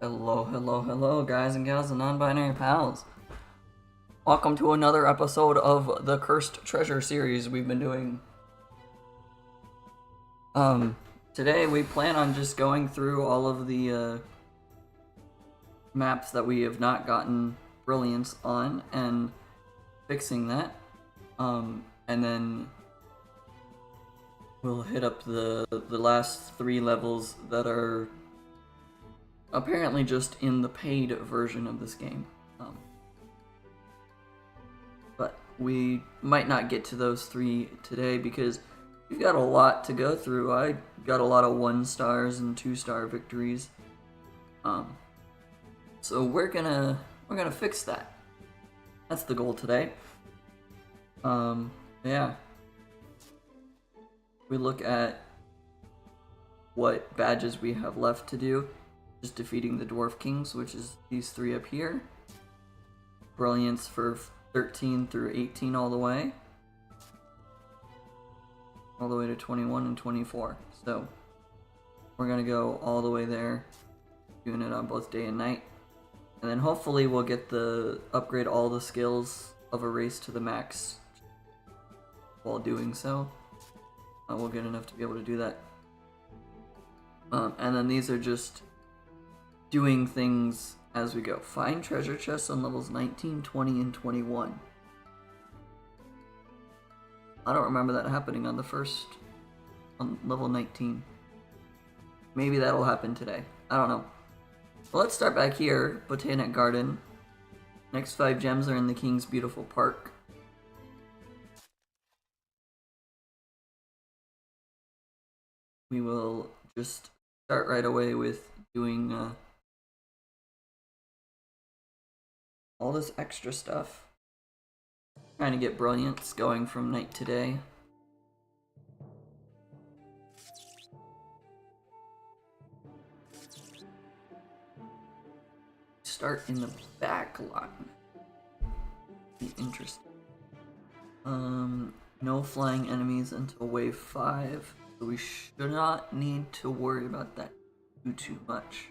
Hello, hello, hello, guys and gals and non-binary pals. Welcome to another episode of the Cursed Treasure series we've been doing. Today we plan on just going through all of the maps that we have not gotten brilliance on and fixing that. And then we'll hit up the last 3 levels that are apparently just in the paid version of this game. But we might not get to those 3 today because we've got a lot to go through. I got a lot of 1 stars and 2-star victories. So we're gonna fix that. That's the goal today. Yeah. We look at what badges we have left to do. Just defeating the Dwarf Kings, which is these 3 up here. Brilliance for 13 through 18 all the way to 21 and 24. So we're gonna go all the way there, doing it on both day and night. And then hopefully we'll get the upgrade all the skills of a race to the max. While doing so, we'll get enough to be able to do that. And then these are just doing things as we go. Find treasure chests on levels 19, 20, and 21. I don't remember that happening on level 19. Maybe that'll happen today. I don't know. Well, let's start back here. Botanic Garden. Next 5 gems are in the King's Beautiful Park. We will just start right away with doing all this extra stuff. Trying to get brilliance going from night to day. Start in the back line. Be interesting. No flying enemies until wave 5. So we should not need to worry about that too much.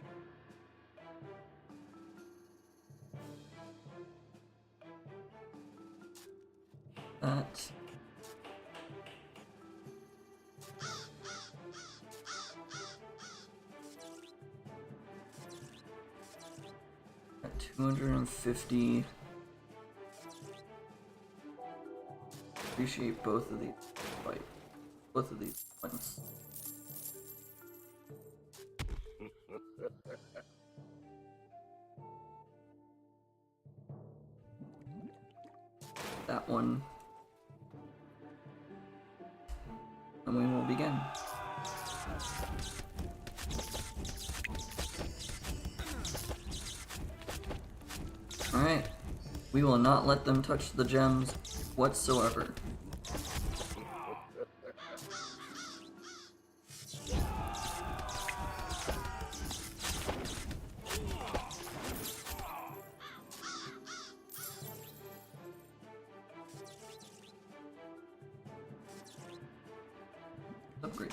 That. At 250. Appreciate both of these. Like, both of these ones. That one. And we will begin. Alright. We will not let them touch the gems whatsoever. Upgrade.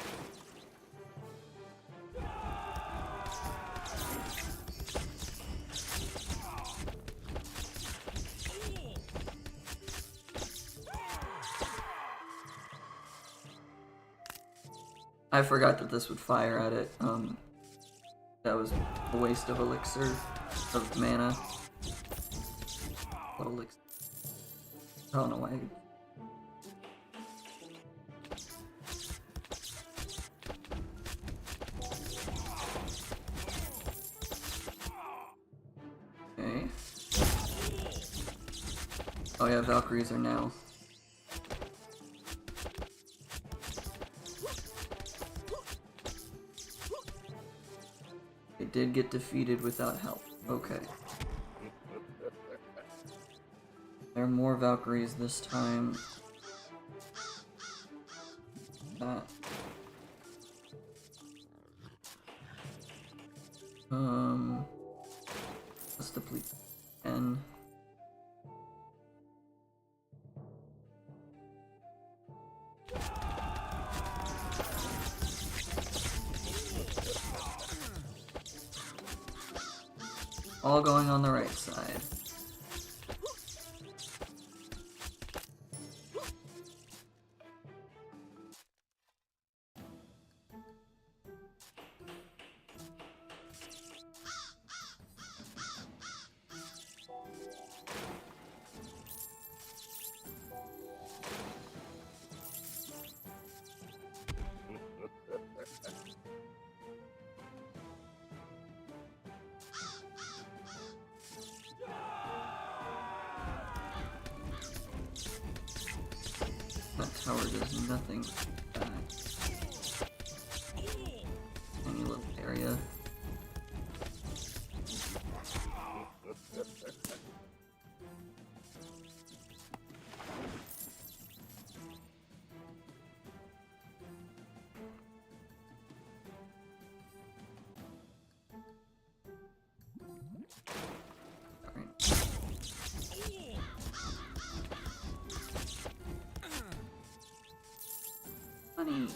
I forgot that this would fire at it. That was a waste of elixir, of mana. What elixir? I don't know why. Okay. Oh yeah, Valkyries are now. They did get defeated without help. Okay. There are more Valkyries this time. That. Let's deplete. And All going on the right side. That tower does nothing back. Any little area. Funny.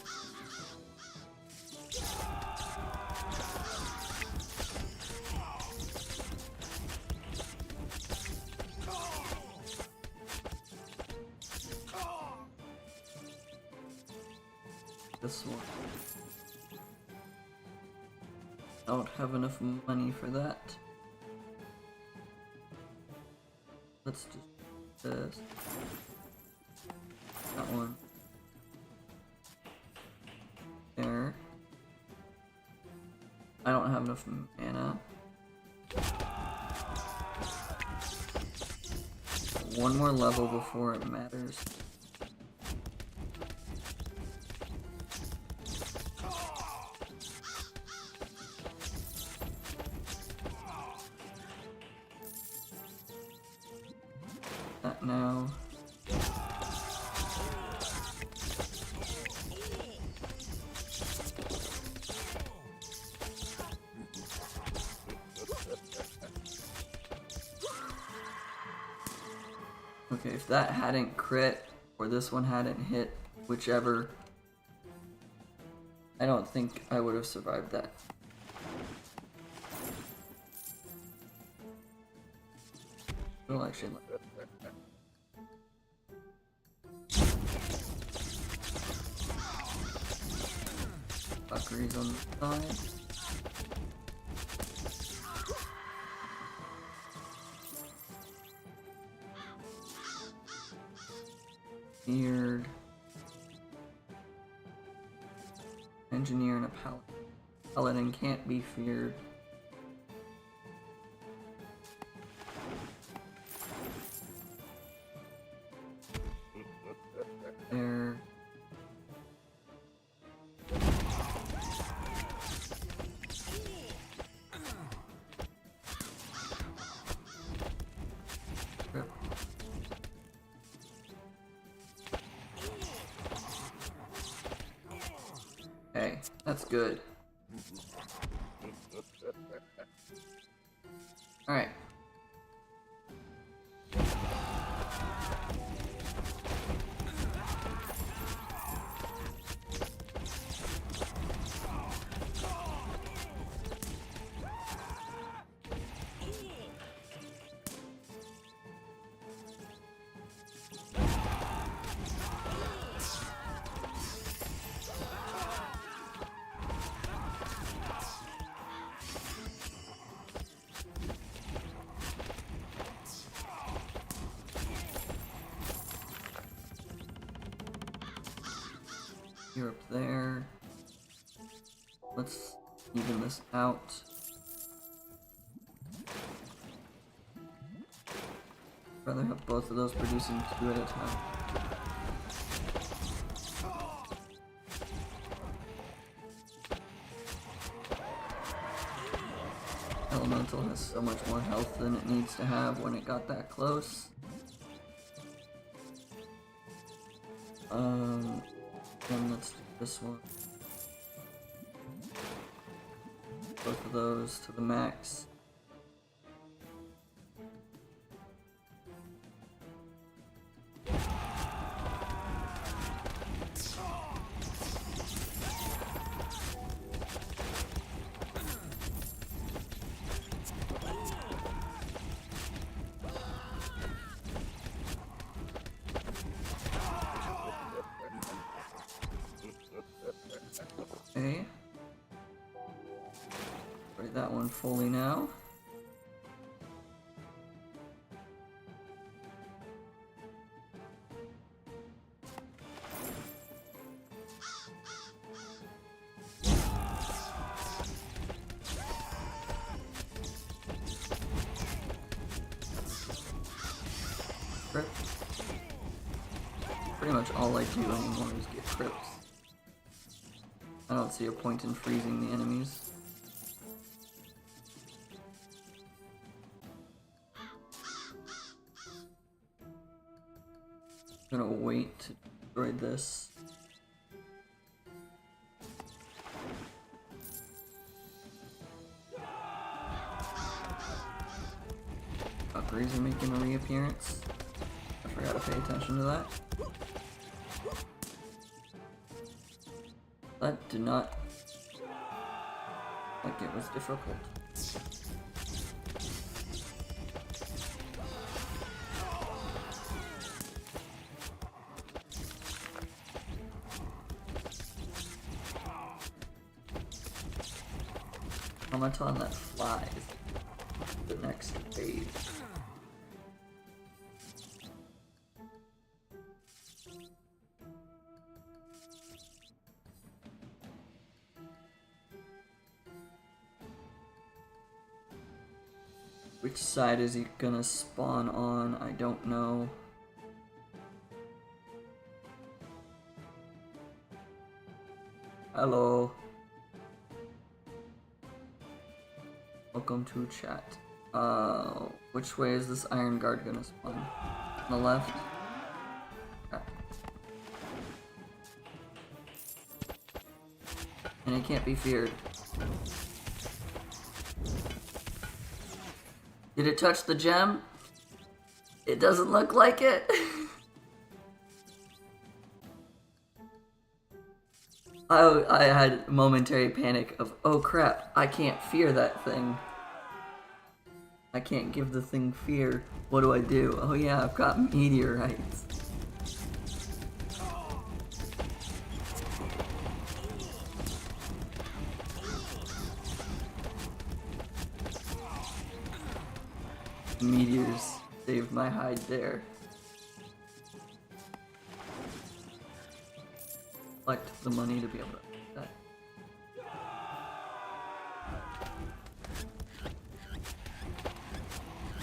This one. I don't have enough money for that. Let's just do this. That one. There. I don't have enough mana. One more level before it matters. That now. Okay, if that hadn't crit, or this one hadn't hit, whichever, I don't think I would have survived that. It'll actually look. Fuckeries on the side. Feared. Engineer and a paladin. Paladin can't be feared. There. Rip. Okay, that's good. Alright. You're up there. Let's even this out. Rather have both of those producing 2 at a time. Elemental has so much more health than it needs to have when it got that close. Then let's do this one. Both of those to the max. Okay. Write that one fully now. Pretty much all I do anymore is get crypts. I don't see a point in freezing the enemies. I'm gonna wait to destroy this. Valkyries are making a reappearance. I forgot to pay attention to that. That did not like it was difficult. Automaton that flies. The next phase. Which side is he gonna spawn on? I don't know. Hello. Welcome to chat. Which way is this Iron Guard gonna spawn? On the left? Okay. And it can't be feared. Did it touch the gem? It doesn't look like it. I had momentary panic of, oh crap, I can't fear that thing. I can't give the thing fear. What do I do? Oh yeah, I've got meteorites. Meteors saved my hide there. Collect the money to be able to do that.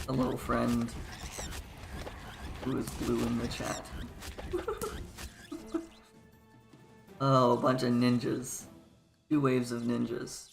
Hello, friend. Who is blue in the chat? Oh, a bunch of ninjas. 2 waves of ninjas.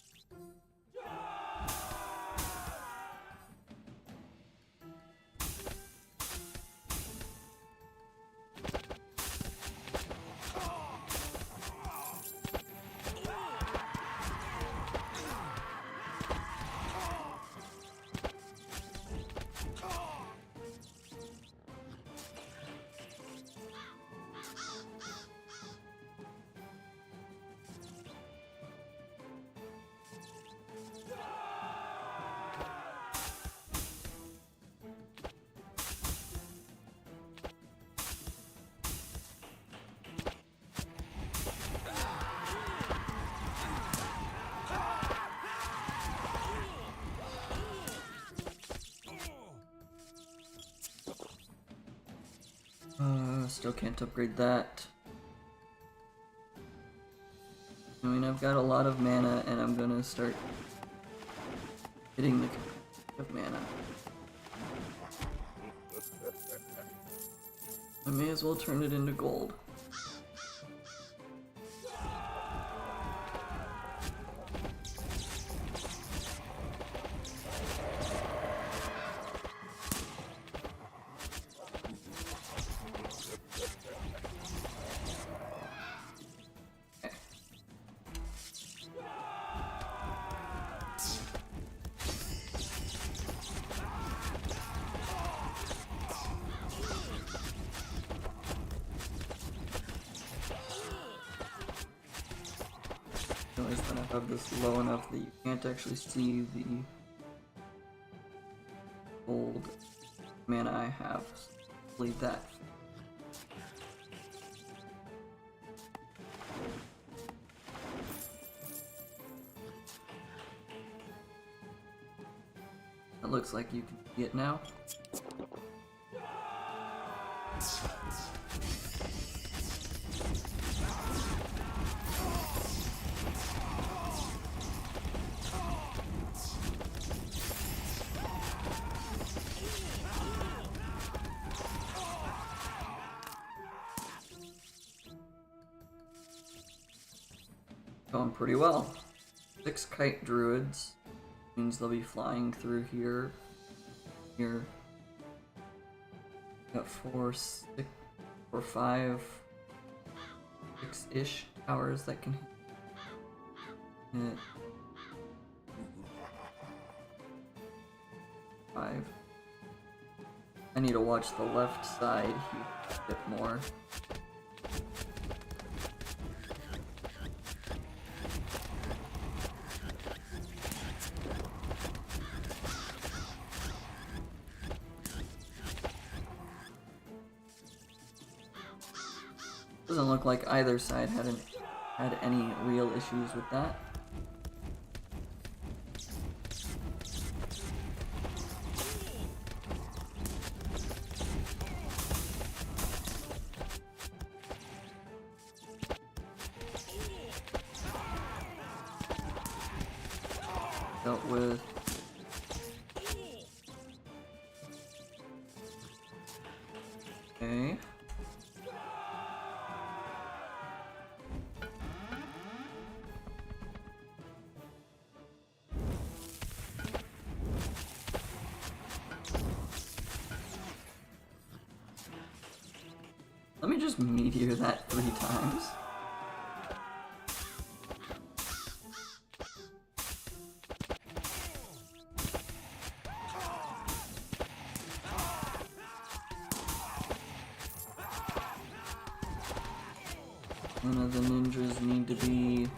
Still can't upgrade that. I mean, I've got a lot of mana, and I'm gonna start hitting the of mana. I may as well turn it into gold. When I have this low enough that you can't actually see the gold mana I have. Leave that. looks like you can see it now. Going pretty well. 6 kite druids. Means they'll be flying through here. Here. Got 4, 6, 4, 5, 6-ish towers that can hit. 5. I need to watch the left side a bit more. Doesn't look like either side had any real issues with that. Dealt with. Okay. Let me just meteor that 3 times. One of the ninjas need to be...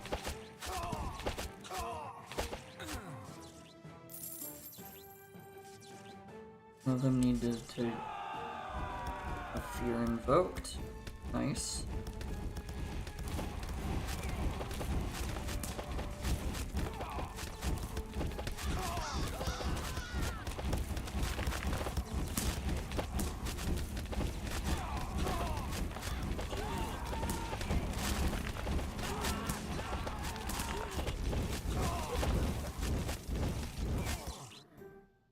One of them needed to have fear invoked. Nice.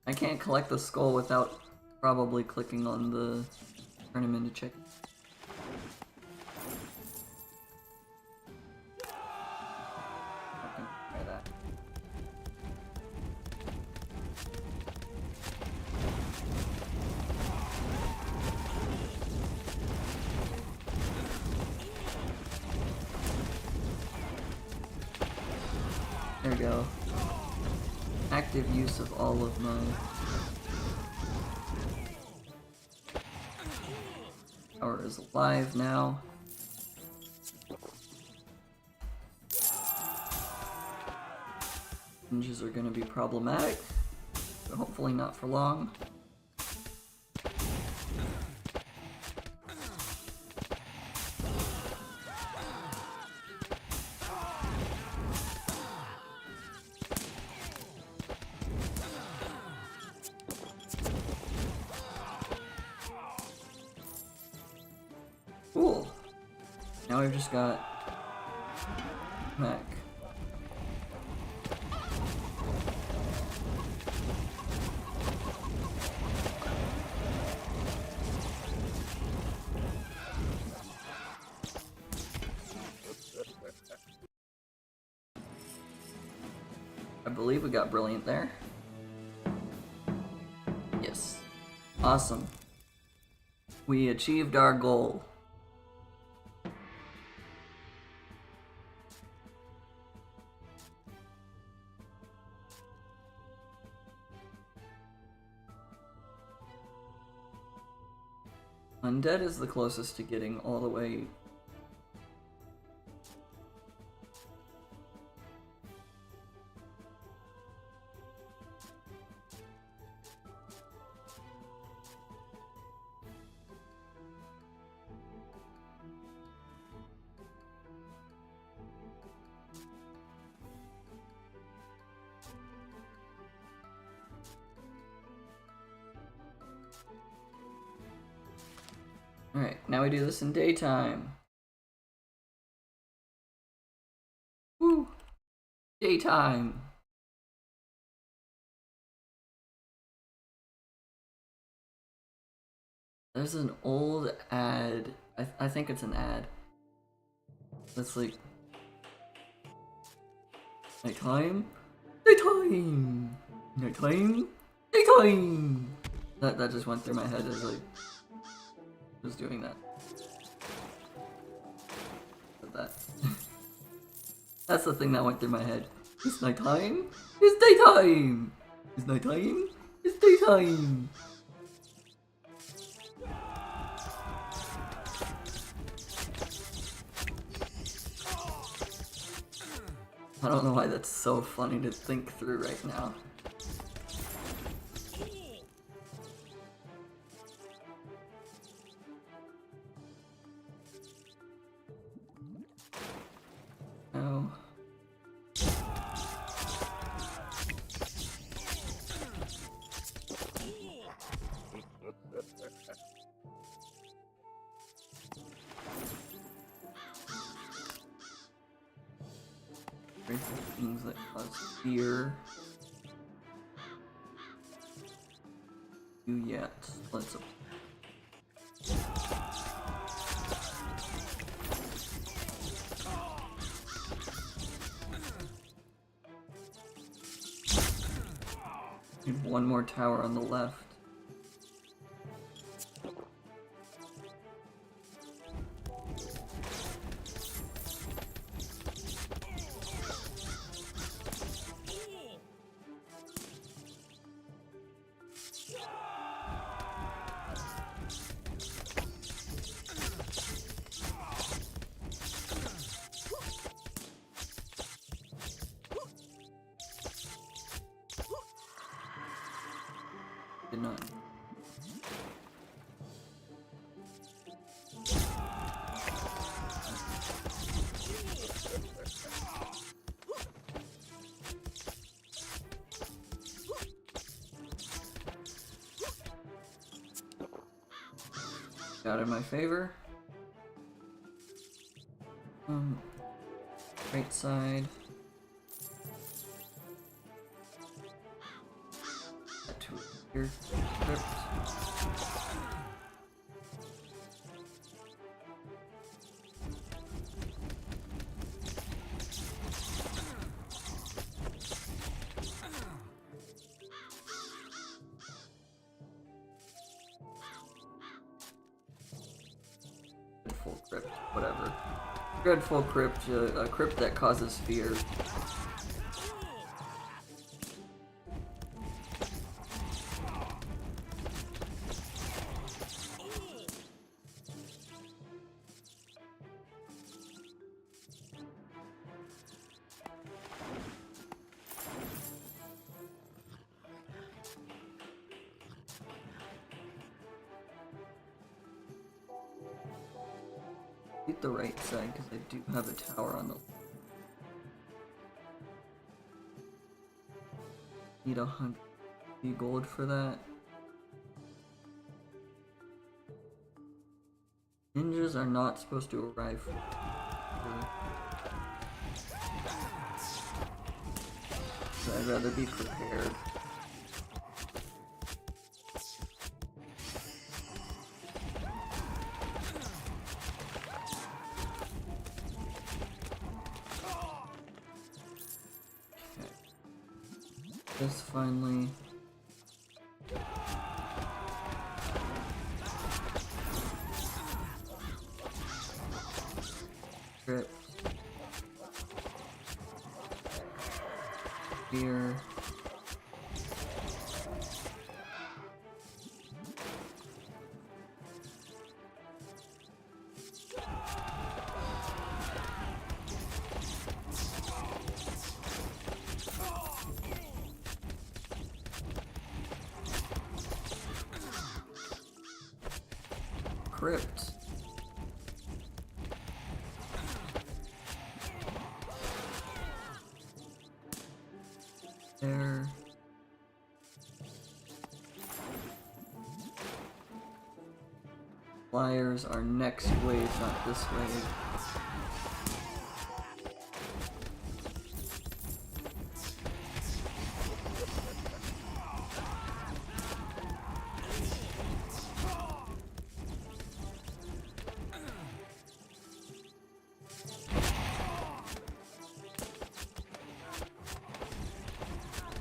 I can't collect the skull without probably clicking on the turn him into chicken. Try that. There we go. Active use of all of my power is alive now. Ninjas are going to be problematic, but hopefully not for long. Cool. Now we've just got mech. I believe we got brilliant there. Yes. Awesome. We achieved our goal. Undead is the closest to getting all the way. Alright, now we do this in daytime. Woo! Daytime! There's an old ad. I think it's an ad. That's like nighttime, nighttime, nighttime, nighttime. That just went through my head as like was doing that. But that. That's the thing that went through my head. It's nighttime. It's daytime. It's nighttime. It's daytime. I don't know why that's so funny to think through right now. Oh. Things that cause fear. Do yet. Let's. Need one more tower on the left. Did not. Got in my favor. Right side. That to here. Crypt. Dreadful crypt, whatever. Dreadful crypt, a crypt that causes fear. Hit the right side because I do have a tower on the. Need 100 gold for that. Ninjas are not supposed to arrive. So I'd rather be prepared. This finally. Script. Here. Crypt. There. Flyers are next wave, not this wave.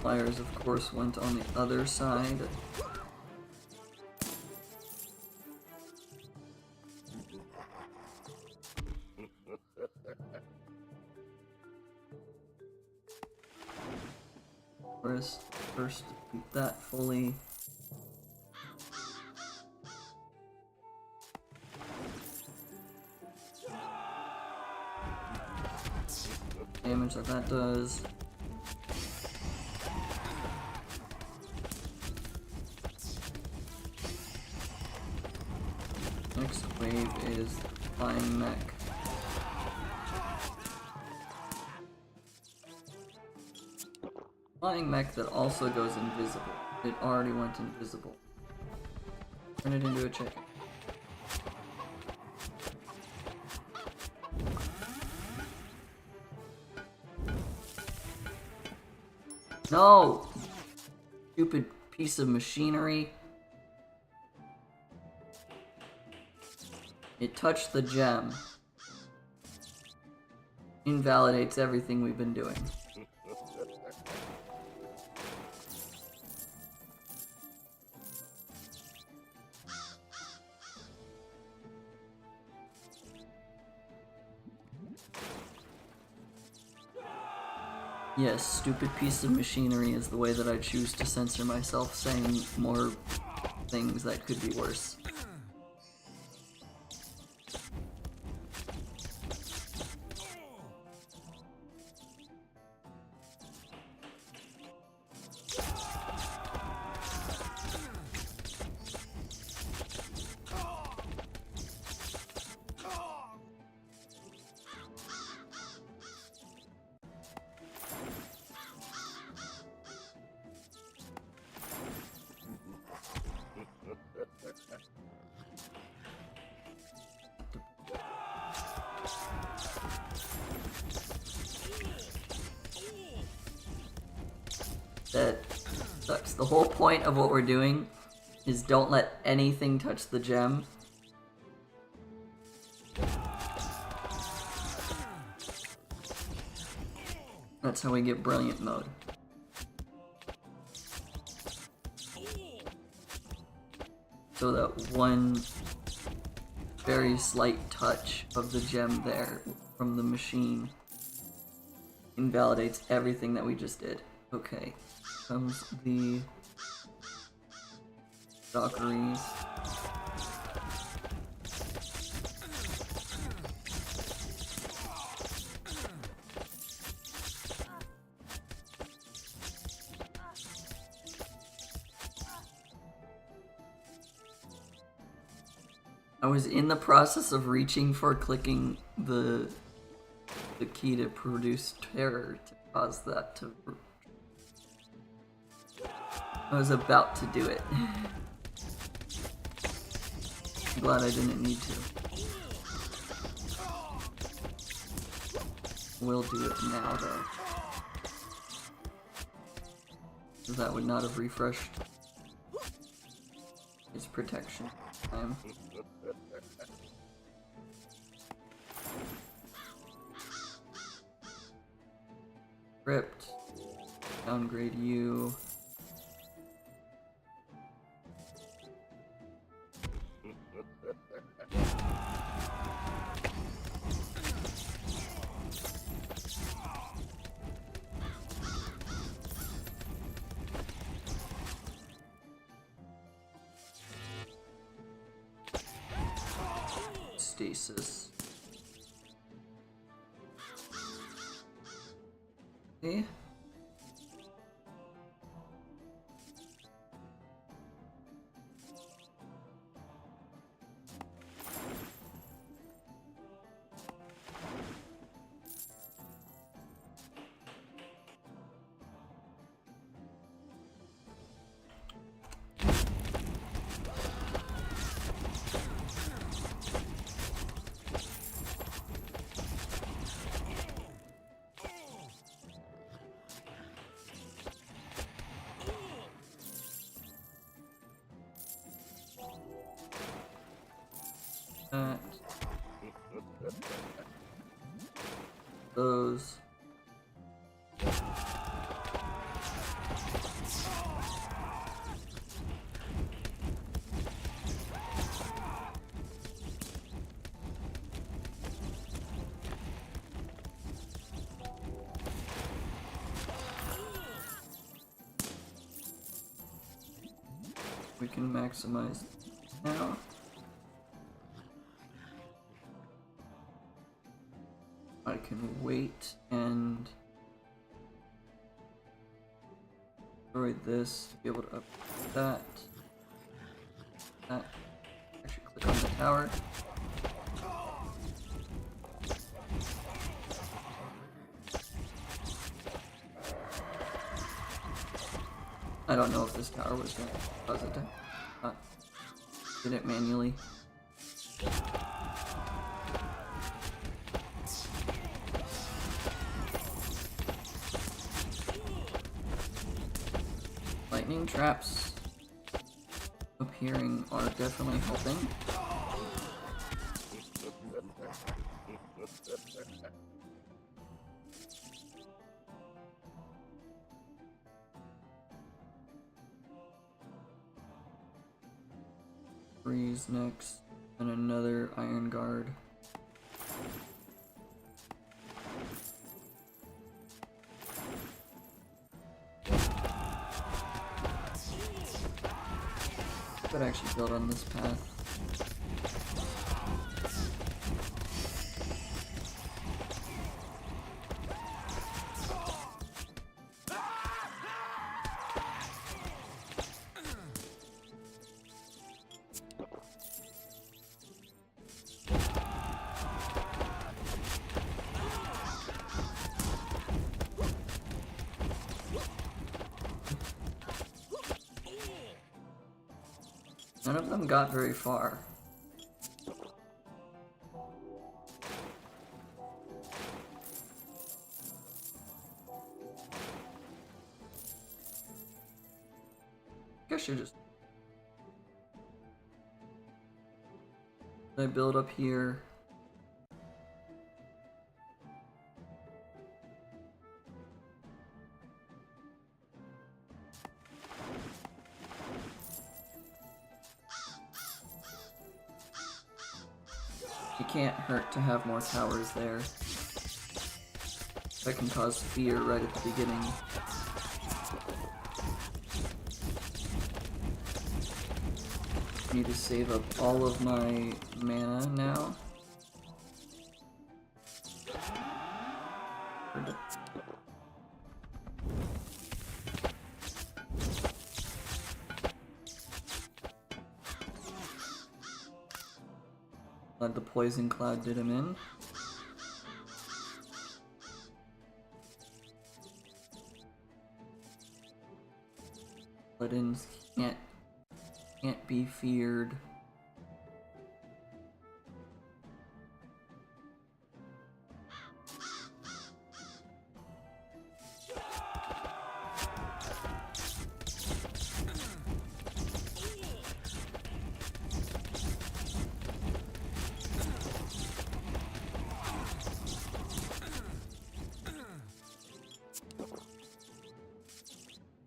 Flyers, of course, went on the other side. First beat that fully. Damage that does. Next wave is flying mech. Flying mech that also goes invisible. It already went invisible. Turn it into a chicken. No! Stupid piece of machinery. It touched the gem. Invalidates everything we've been doing. Yes, stupid piece of machinery is the way that I choose to censor myself saying more things that could be worse. That sucks. The whole point of what we're doing is don't let anything touch the gem. That's how we get brilliant mode. So that one very slight touch of the gem there from the machine invalidates everything that we just did. Okay, comes the Dockeries. I was in the process of reaching for clicking the key to produce terror to cause that to... I was about to do it. I'm glad I didn't need to. We'll do it now though. Because that would not have refreshed its protection time. Crypt. Downgrade you. Stasis. Okay. Those. We can maximize now. I can wait and destroy this to be able to upgrade that. Actually click on the tower. I don't know if this tower was going to cause it to did it manually. Lightning traps appearing are definitely helping. Freeze next, and another iron guard. Could actually build on this path. None of them got very far. Guess you're just... I build up here. It can't hurt to have more towers there. That can cause fear right at the beginning. I need to save up all of my mana now. Glad the poison cloud did him in. Paladins can't be feared.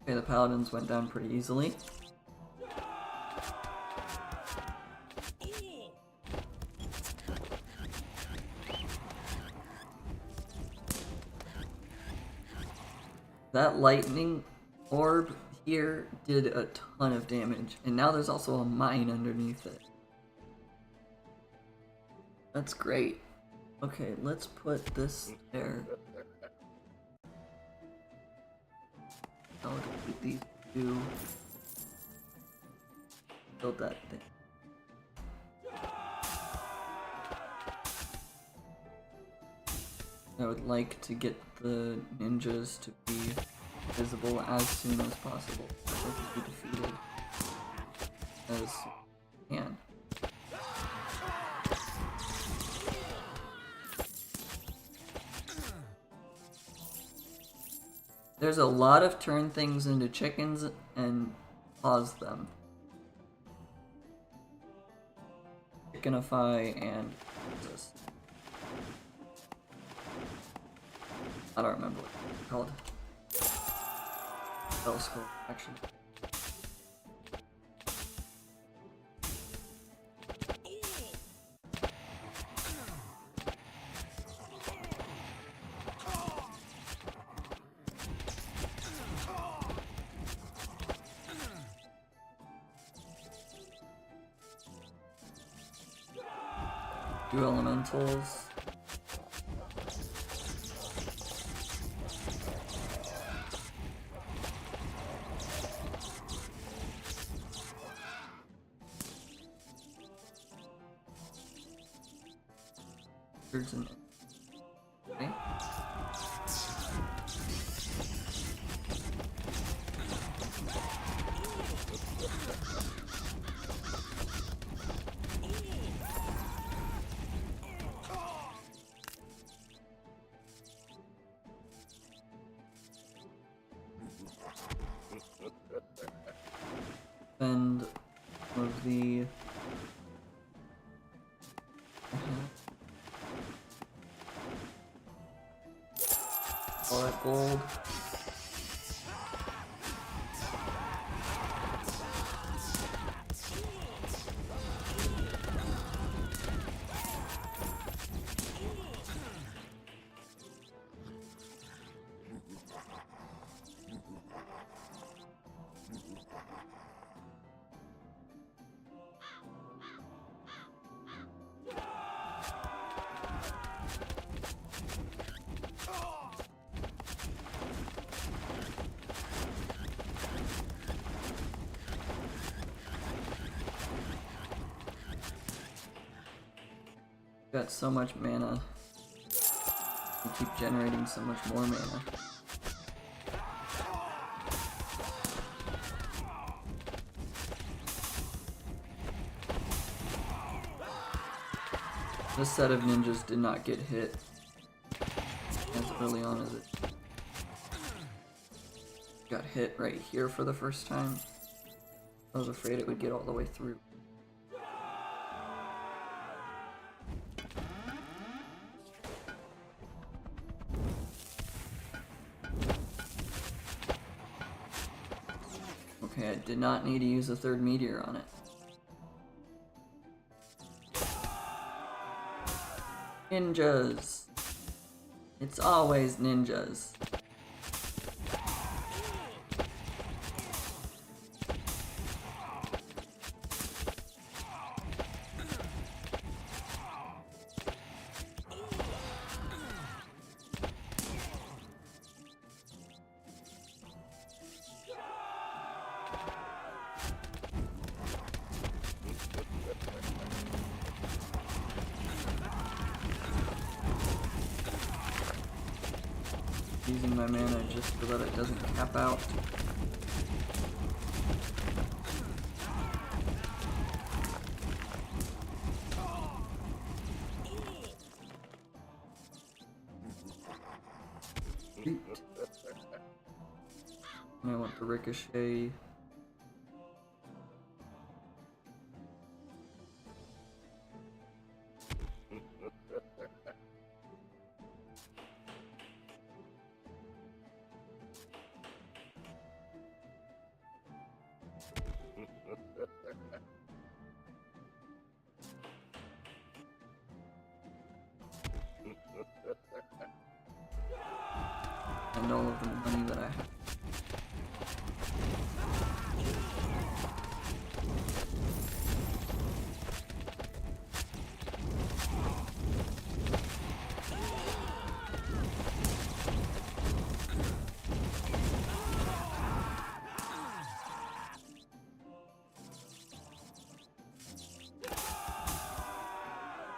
Okay, the paladins went down pretty easily. That lightning orb here did a ton of damage, and now there's also a mine underneath it. That's great. Okay, let's put this there. I'll put these two. Build that thing. I would like to get the ninjas to be visible as soon as possible. So they can be defeated as we can. There's a lot of turn things into chickens and pause them. Chickenify and this. I don't remember what it's called. Spell scroll, actually. Two elementals. There's an okay. And of the all that gold. Got so much mana. We keep generating so much more mana. This set of ninjas did not get hit as early on as it got hit right here for the first time. I was afraid it would get all the way through. Okay, I did not need to use a third meteor on it. Ninjas! It's always ninjas. Using my mana just so that it doesn't cap out. I want the ricochet. And all of the money that I have.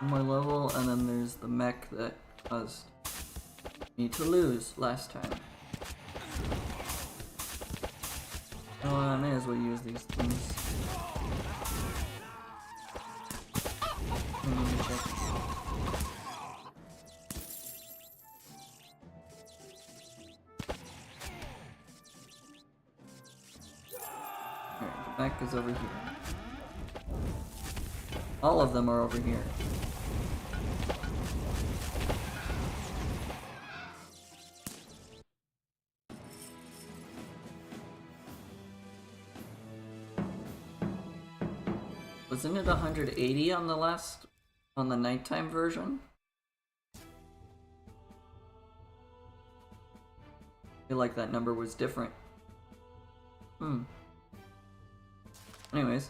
My level, and then there's the mech that caused me to lose last time. Oh, I may as well use these things. Let me check. Alright, the mech is over here. All of them are over here. Wasn't it 180 on the nighttime version? I feel like that number was different. Anyways.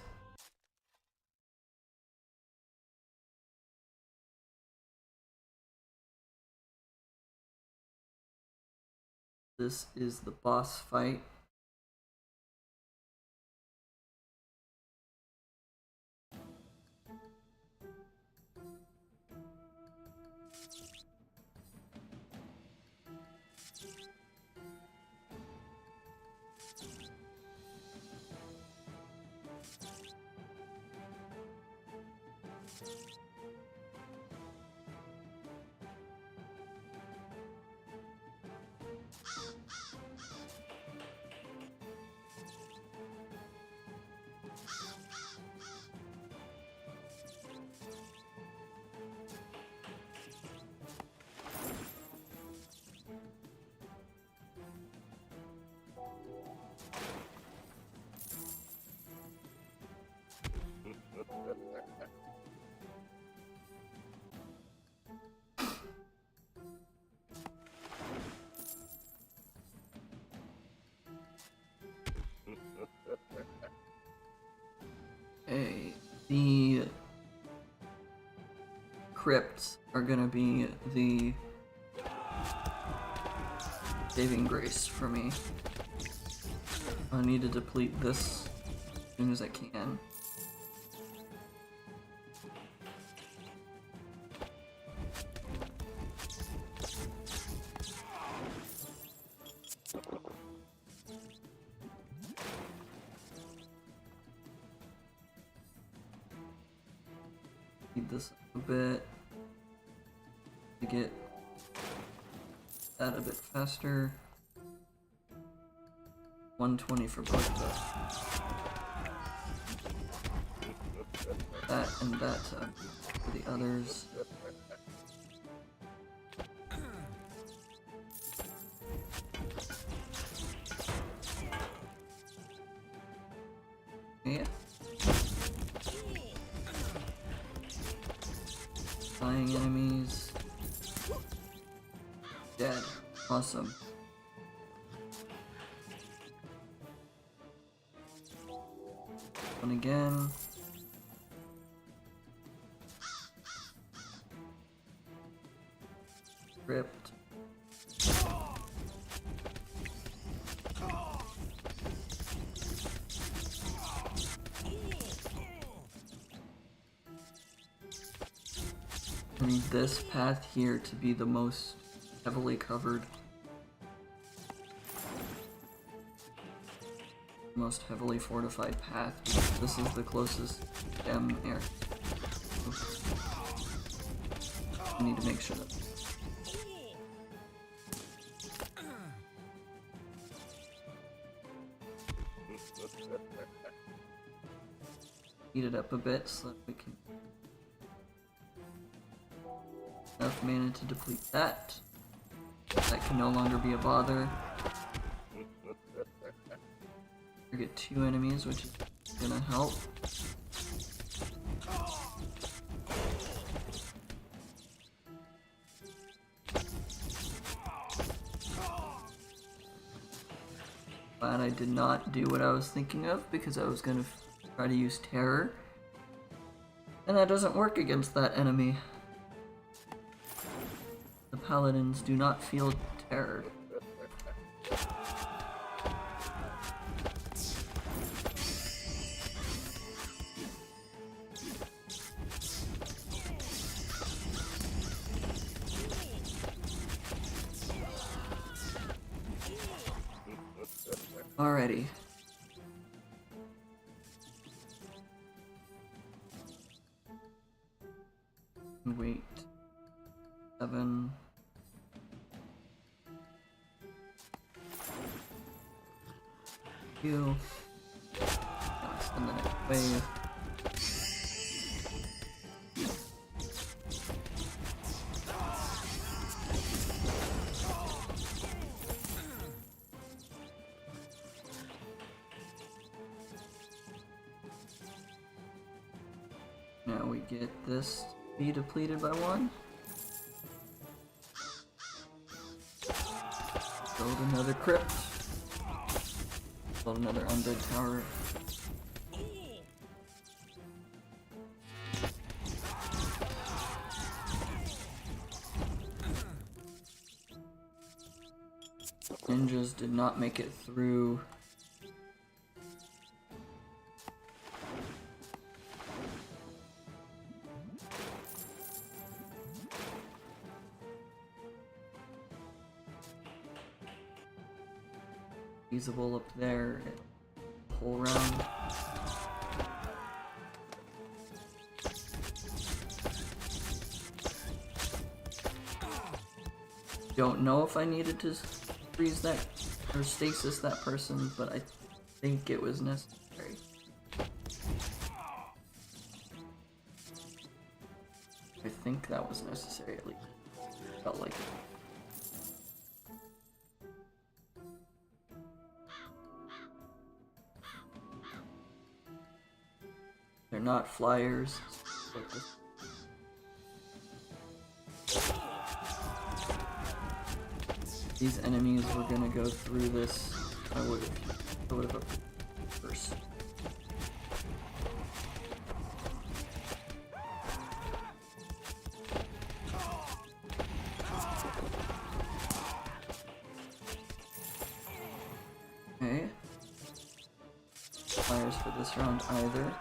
This is the boss fight. Okay, the crypts are gonna be the saving grace for me. I need to deplete this as soon as I can. Speed this up a bit to get that a bit faster. 120 for both of us. That and that for the others. Yeah. Flying enemies. Dead. Awesome. One again. Crypt. I need this path here to be the most heavily covered. Most heavily fortified path. This is the closest gem area. I need to make sure that. Heat it up a bit so that we can enough mana to deplete that. That can no longer be a bother. We get 2 enemies, which is gonna help. Glad I did not do what I was thinking of, because I was gonna try to use terror. And that doesn't work against that enemy. The paladins do not feel terror. Alrighty. Wait. 7. You. Send the next wave. we get this to be depleted by 1. Build another crypt. Build another undead tower. Ninjas did not make it through. Feasible up there, whole round. Don't know if I needed to freeze that or stasis that person, but I think it was necessary. I think that was necessary, at least. Felt like it. They're not flyers. These enemies were gonna go through this. I would have first. Okay. Flyers for this round either.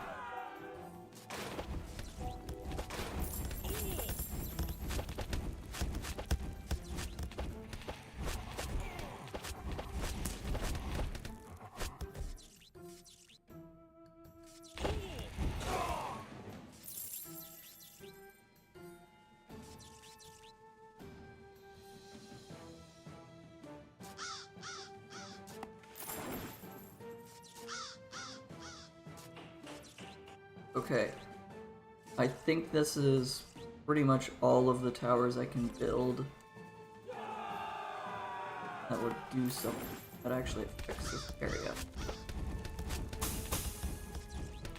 Okay, I think this is pretty much all of the towers I can build that would do something that actually affects this area.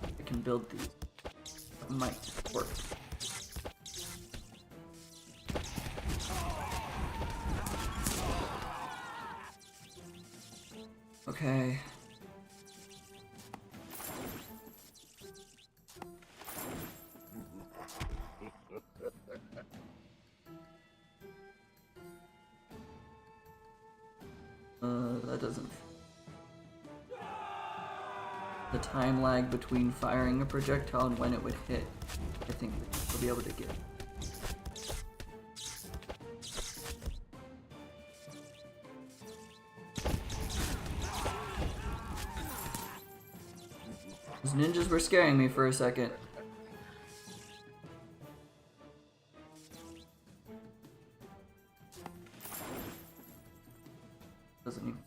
I can build these. That might work. Okay. That doesn't... The time lag between firing a projectile and when it would hit, I think we'll be able to get. Those ninjas were scaring me for a second. Doesn't even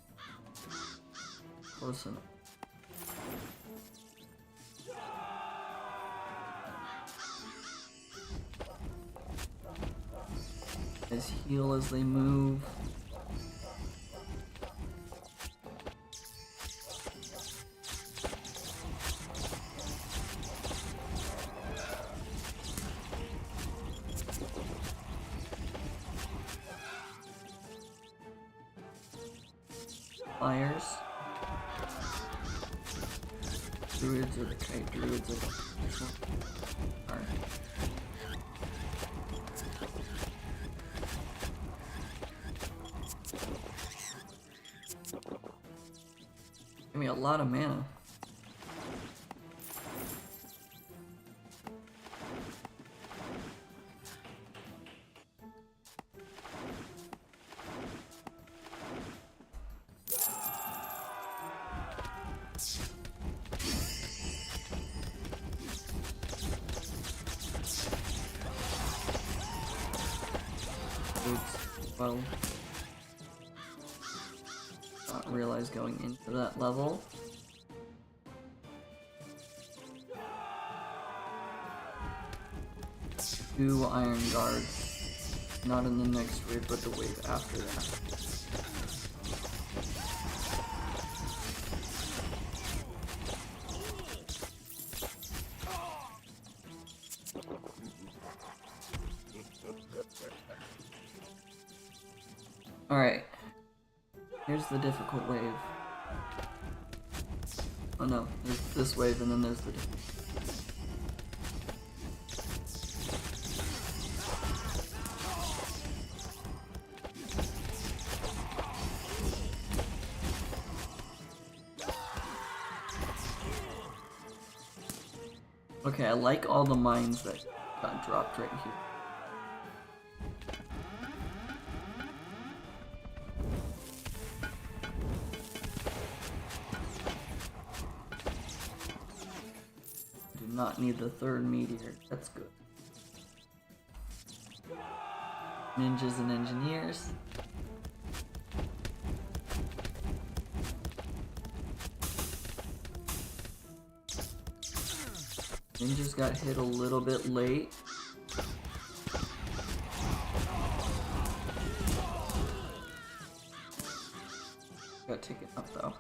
close enough. Guys heal as they move. Flyers. Druids are the kite druids of the Alright. Give me a lot of mana. Well, not realize going into that level. Two iron guards, not in the next wave, but the wave after that. Alright. Here's the difficult wave. Oh no, there's this wave and then there's the difficult. Okay, I like all the mines that got dropped right here. Do not need the third meteor. That's good. Ninjas and engineers. Ninjas got hit a little bit late. Got taken up though.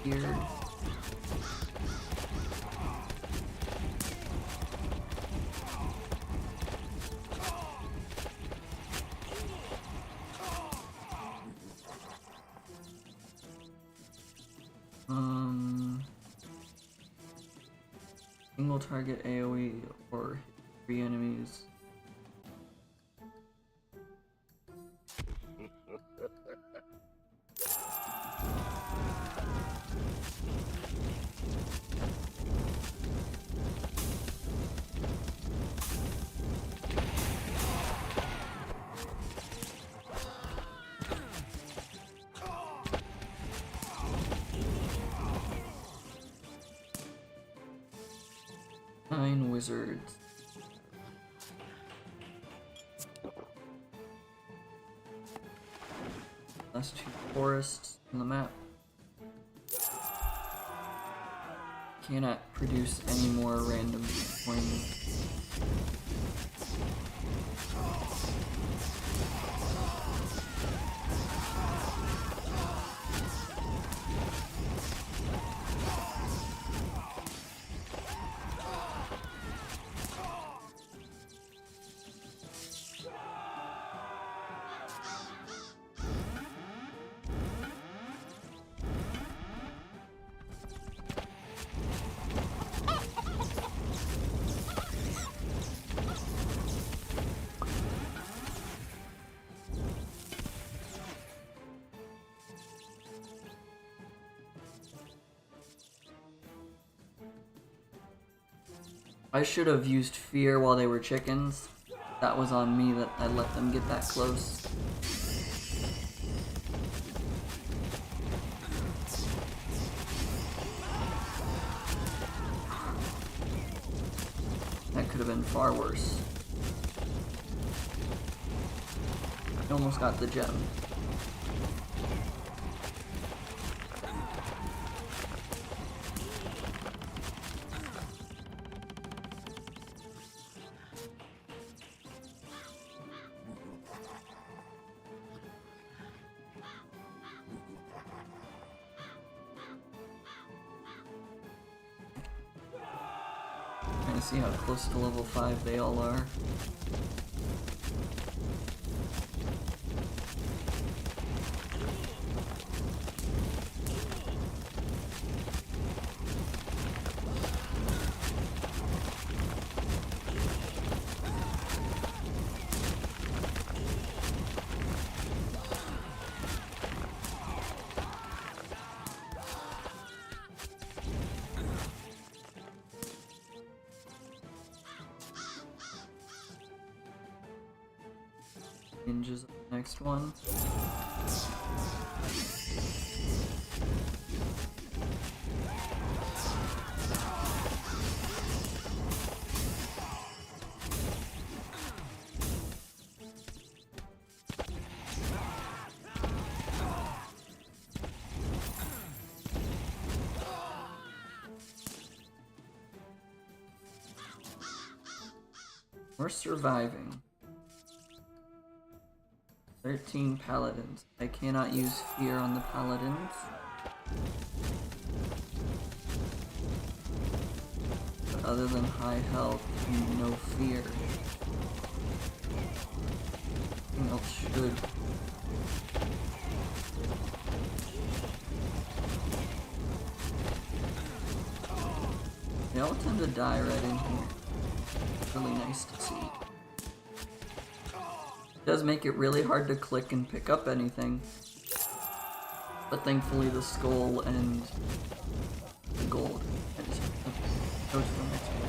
Weird. Single target AoE or 3 enemies. Wizards. Last 2 forests on the map. Cannot produce any more random coins. I should have used fear while they were chickens. That was on me that I let them get that close. That could have been far worse. I almost got the gem. Trying to see how close to level 5 they all are. Ninjas, next one. We're surviving. 13 paladins. I cannot use fear on the paladins. other than high health and no fear. Anything else should. They all tend to die right in here. It's really nice to see. It does make it really hard to click and pick up anything. But thankfully the skull and the gold. I just go to the next one.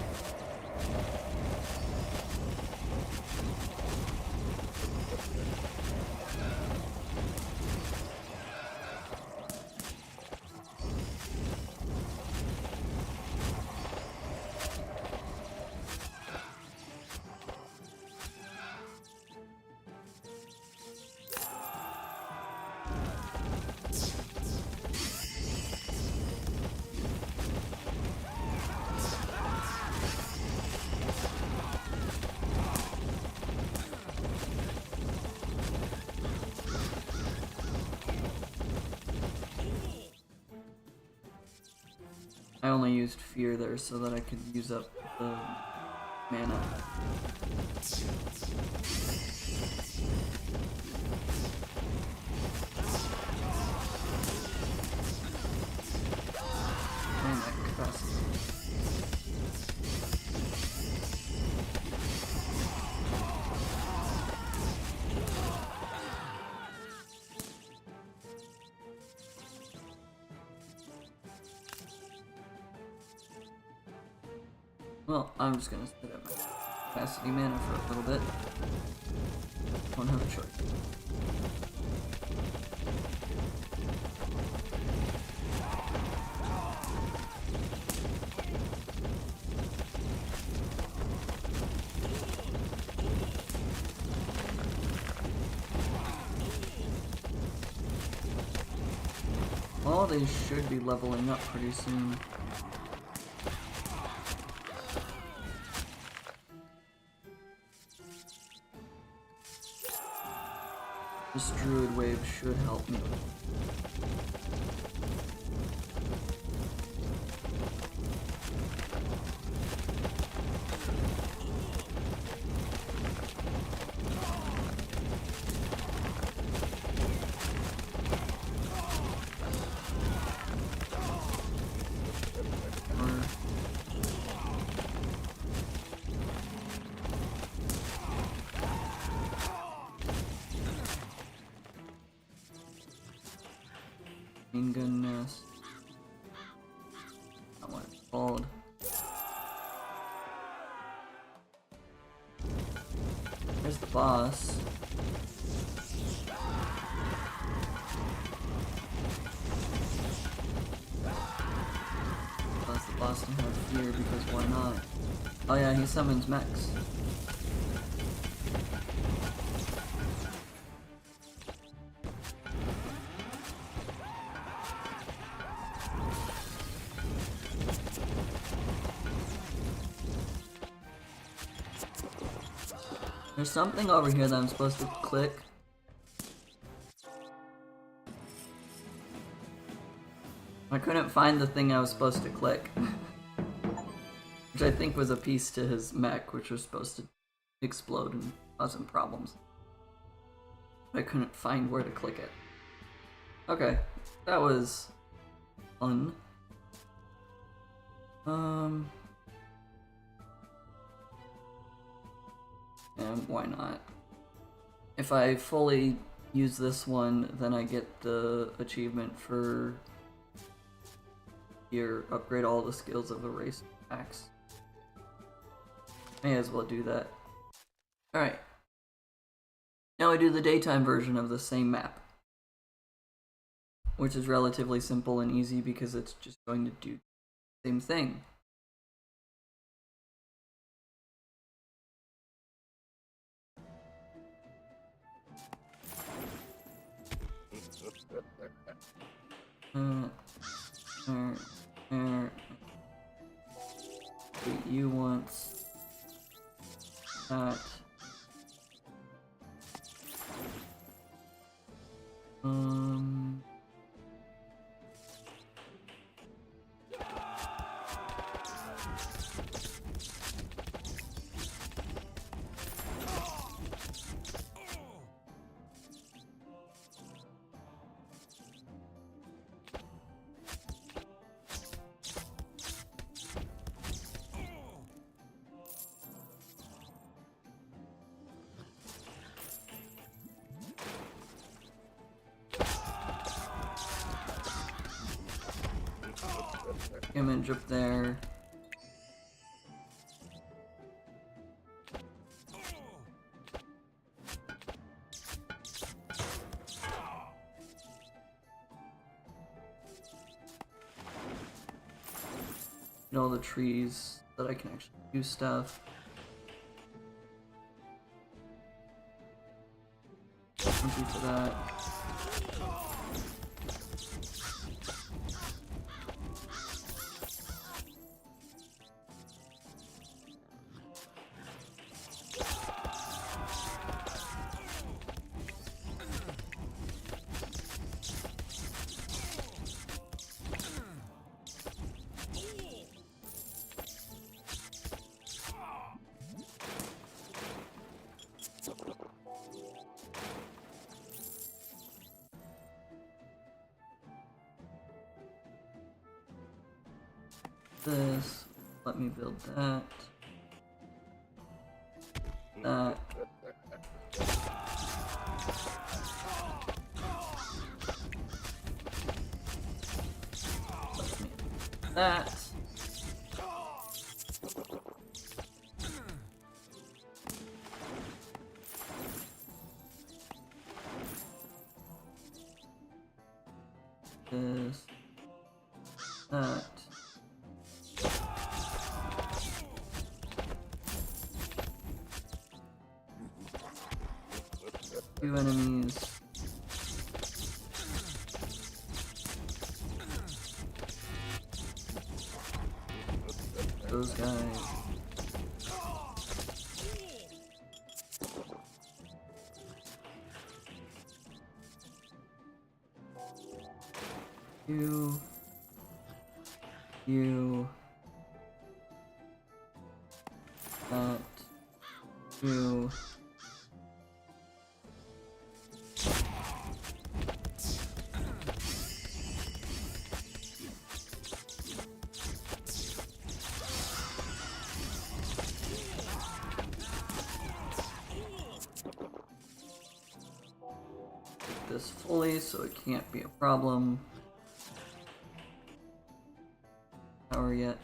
I only used fear there so that I could use up the mana. And that crest. Well, I'm just gonna sit at my capacity mana for a little bit. Don't have a choice. All these should be leveling up pretty soon. This druid wave should help me. Goodness. Not what it's called. There's the boss. Plus the boss don't have fear because why not? Oh yeah, he summons mechs. There's something over here that I'm supposed to click. I couldn't find the thing I was supposed to click. Which I think was a piece to his mech, which was supposed to explode and cause him problems. I couldn't find where to click it. Okay, that was fun. And why not? If I fully use this one, then I get the achievement for here, upgrade all the skills of a race axe. May as well do that. Alright. Now I do the daytime version of the same map. Which is relatively simple and easy because it's just going to do the same thing. You want that. image up there. And all the trees that I can actually do stuff. Thank you for that. This, let me build that. That. Let me do that. This. That. Two enemies. Those guys. You. That. You. This fully so it can't be a problem. Power yet.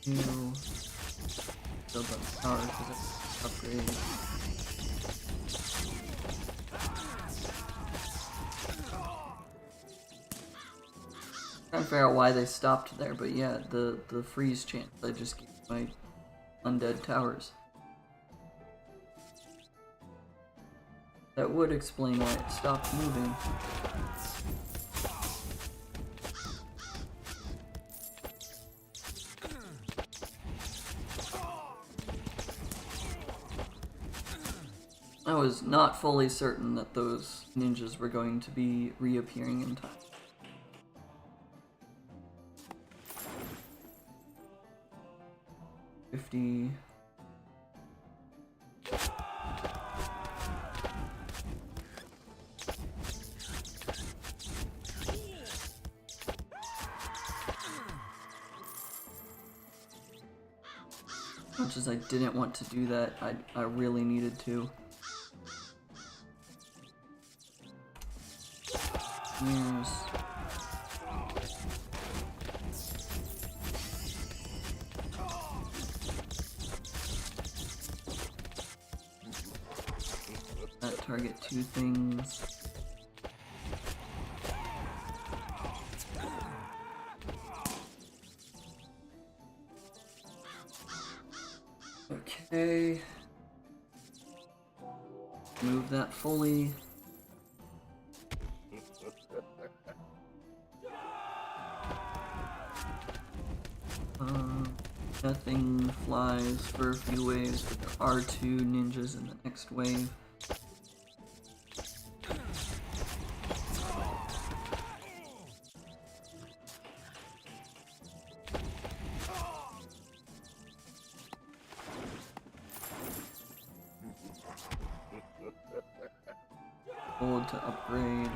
You build up power because it's upgrade. Trying to figure out why they stopped there, but yeah, the freeze chance I just gave my undead towers. That would explain why it stopped moving. I was not fully certain that those ninjas were going to be reappearing in time. Much as I didn't want to do that, I really needed to. Here's... that target two things. Okay. Move that fully. Nothing flies for a few waves, but there are two ninjas in the next wave. Hold to upgrade.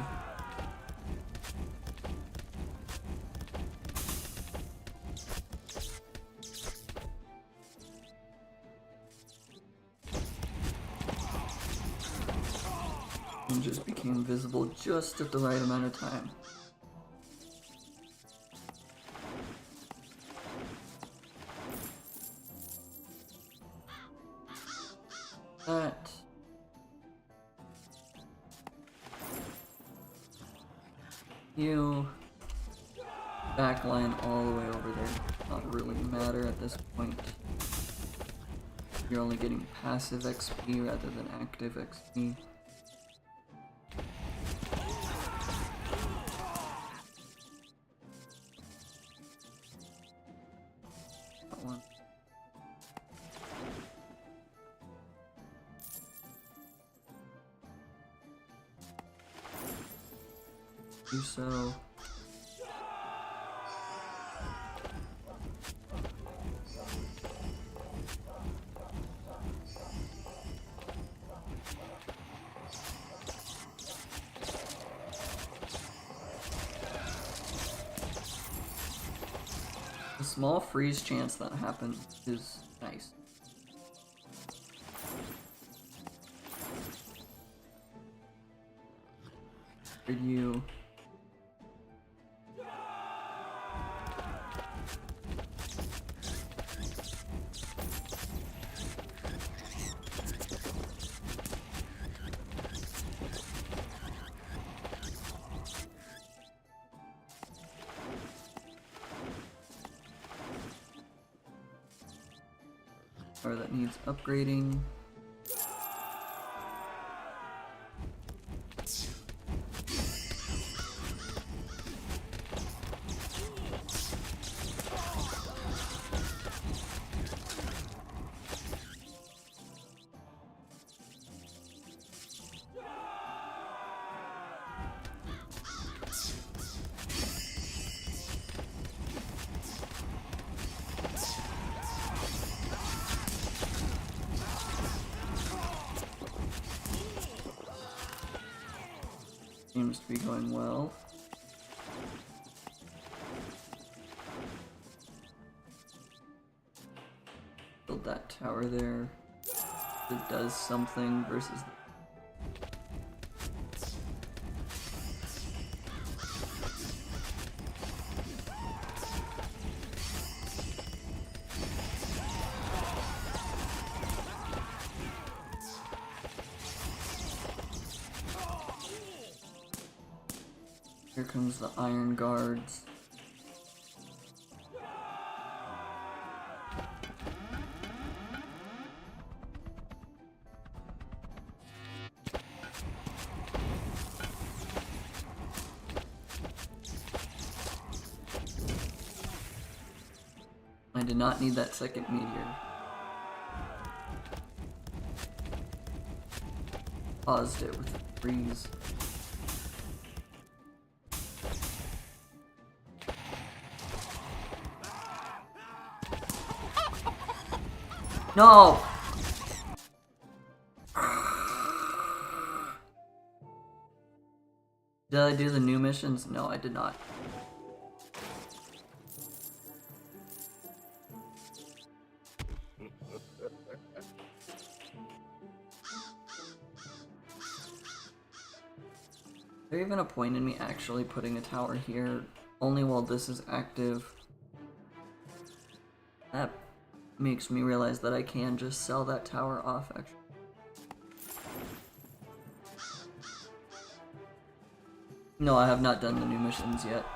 and just became visible just at the right amount of time. That. You backline all the way over there. Not really matter at this point. You're only getting passive XP rather than active XP. That one. Do so. The small freeze chance that happens is nice. Did you? Or that needs upgrading. Seems to be going well. Build that tower there. It does something versus. Here comes the iron guards. I did not need that second meteor. Paused it with a freeze. No! Did I do the new missions? No, I did not. Is there even a point in me actually putting a tower here only while this is active? That makes me realize that I can just sell that tower off, actually. No, I have not done the new missions yet.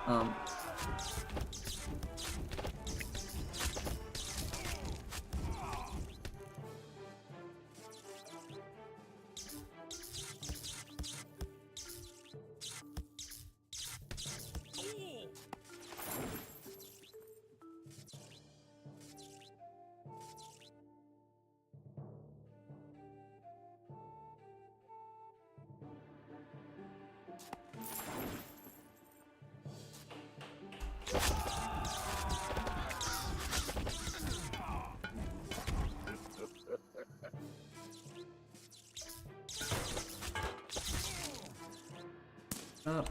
Up.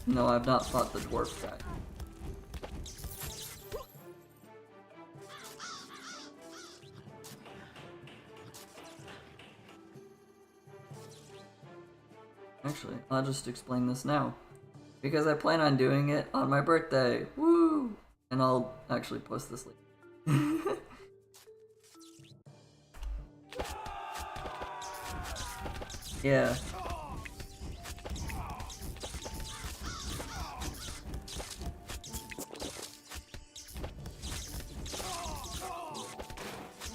No, I've not fought the dwarf guy. Actually, I'll just explain this now. Because I plan on doing it on my birthday. Woo! And I'll actually post this later. Yeah.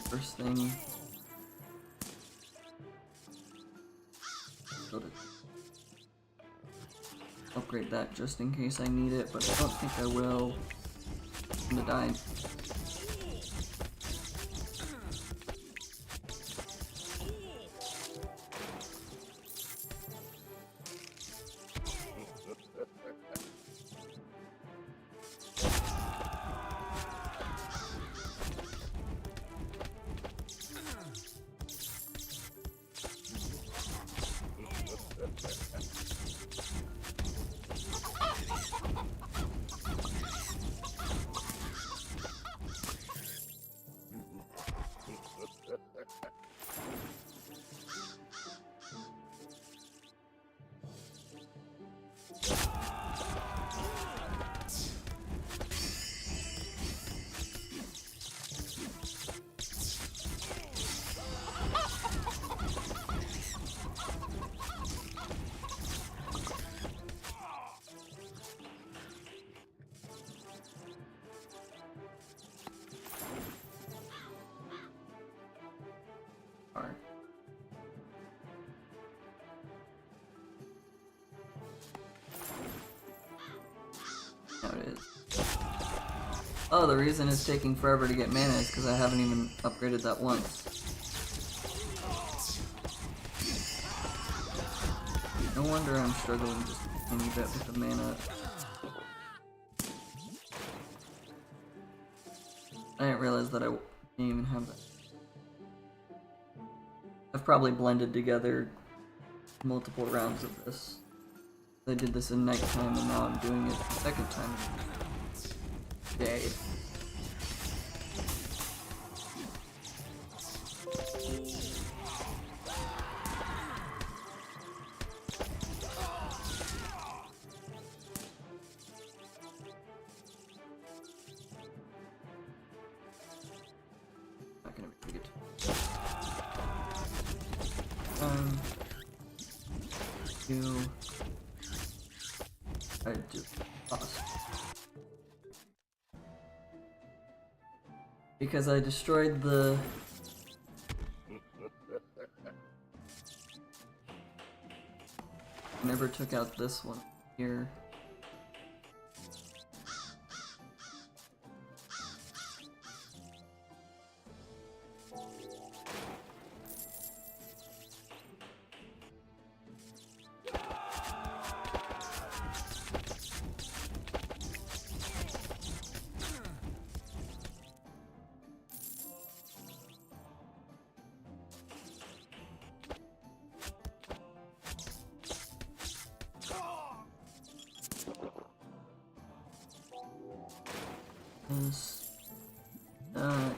First thing. Upgrade that just in case I need it, but I don't think I will. I'm gonna die. Now it is. Oh, the reason it's taking forever to get mana is because I haven't even upgraded that once. No wonder I'm struggling just a tiny bit with the mana. I didn't realize that I didn't even have that. I've probably blended together multiple rounds of this. I did this in nighttime and now I'm doing it the second time in day. Not gonna be good. I do lost. Because I destroyed the never took out this one here. That.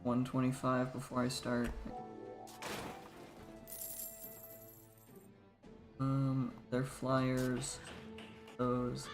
125 before I start. They're flyers. Those.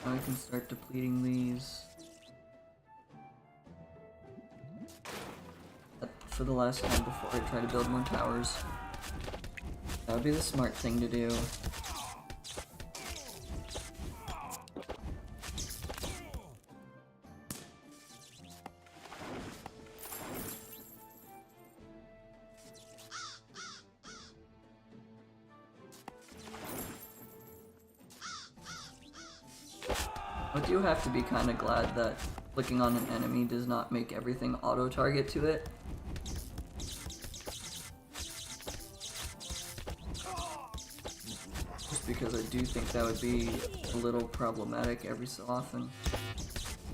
I can start depleting these. For the last time before I try to build more towers. That would be the smart thing to do. I do have to be kind of glad that clicking on an enemy does not make everything auto-target to it. Just because I do think that would be a little problematic every so often.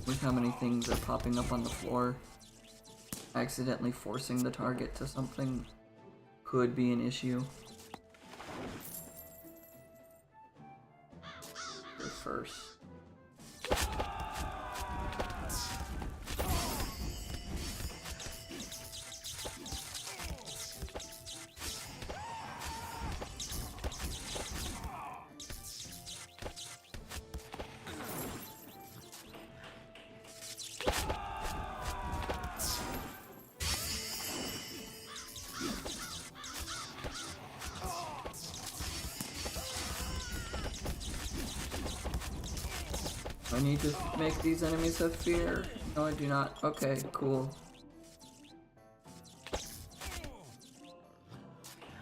With how many things are popping up on the floor, accidentally forcing the target to something could be an issue. First. I need to make these enemies have fear. No, I do not. Okay, cool.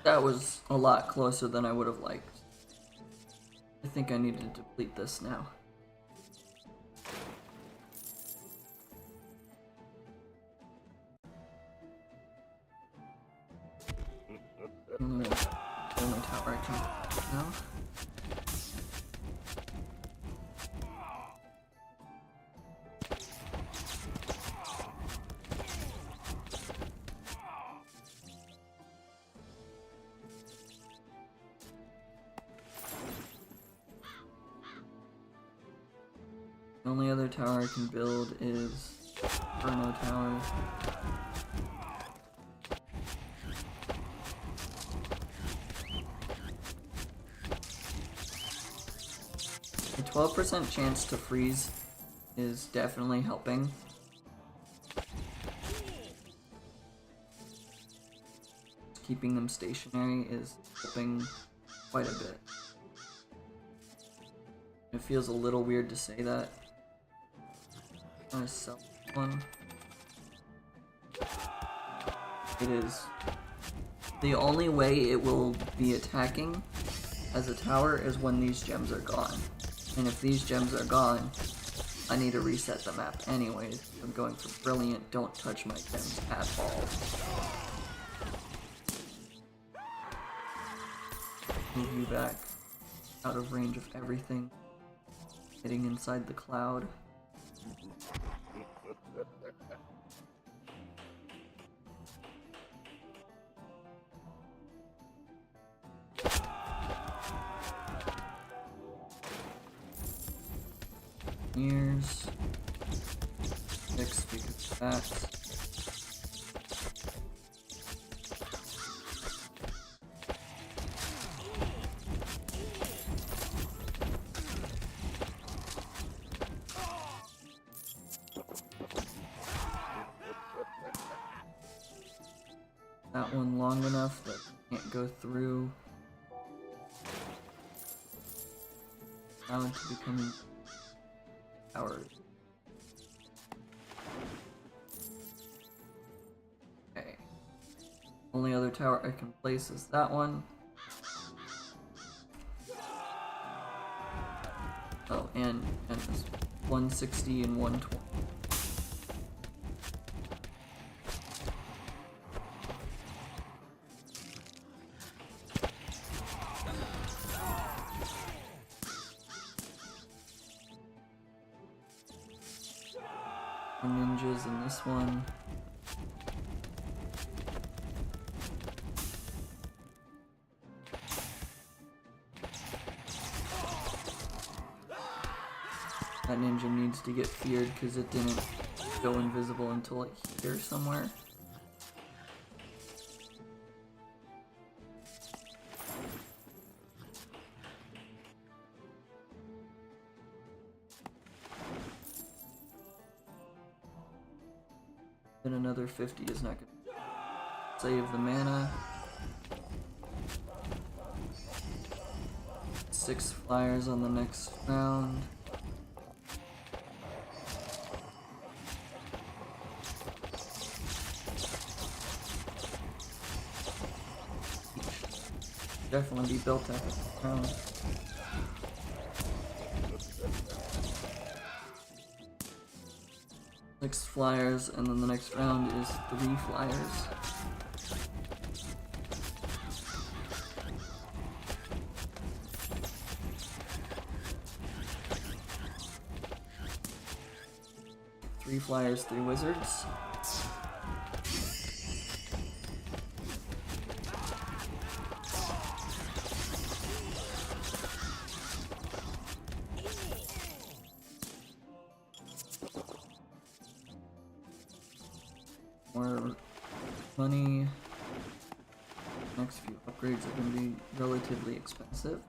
That was a lot closer than I would have liked. I think I need to deplete this now. Only tower I can now. The only other tower I can build is Inferno Tower. A 12% chance to freeze is definitely helping. Keeping them stationary is helping quite a bit. It feels a little weird to say that. I'm gonna sell one. It is. The only way it will be attacking as a tower is when these gems are gone. And if these gems are gone, I need to reset the map anyways. I'm going for brilliant, don't touch my gems at all. Move you back out of range of everything. Getting inside the cloud. Years. 6 because of that. That one long enough that I can't go through. Now to become towers. Okay. Only other tower I can place is that one. Oh, and this 160 and 120. Ninjas in this one. That ninja needs to get feared because it didn't go invisible until like here somewhere. Then another 50 is not going to save the mana. 6 flyers on the next round. Definitely be built after this round. 6 flyers, and then the next round is 3 flyers. Three flyers, 3 wizards. More money. Next few upgrades are going to be relatively expensive.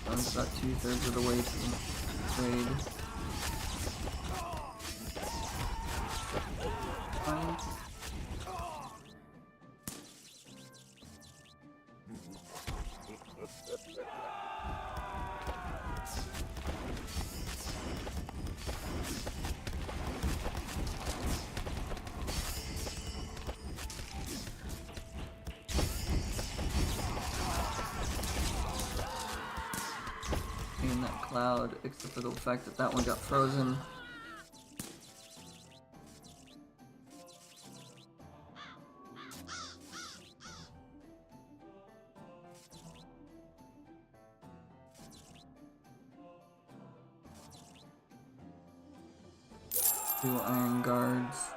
I'm about 2/3 of the way to the trade. Fine. In that cloud, except for the fact that that one got frozen. Two iron guards.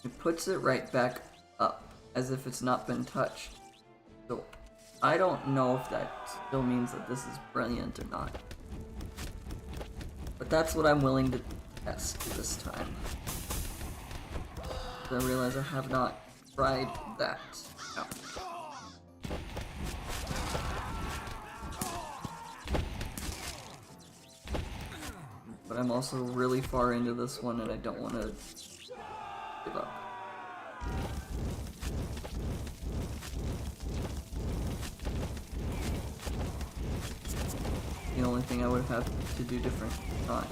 It puts it right back up, as if it's not been touched. So, I don't know if that still means that this is brilliant or not. But that's what I'm willing to test this time. I realize I have not tried that out. But I'm also really far into this one and I don't want to give up. The only thing I would have to do different is not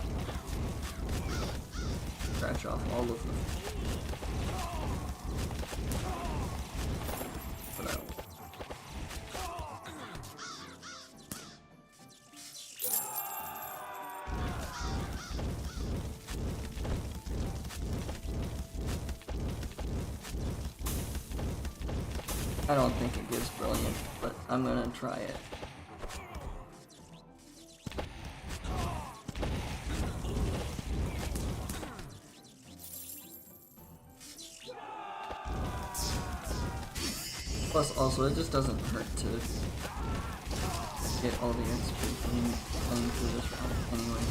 scratch off all of them. But I don't think it gives brilliant, but I'm gonna try it. Plus, also, it just doesn't hurt to get all the XP from playing through this round anyway.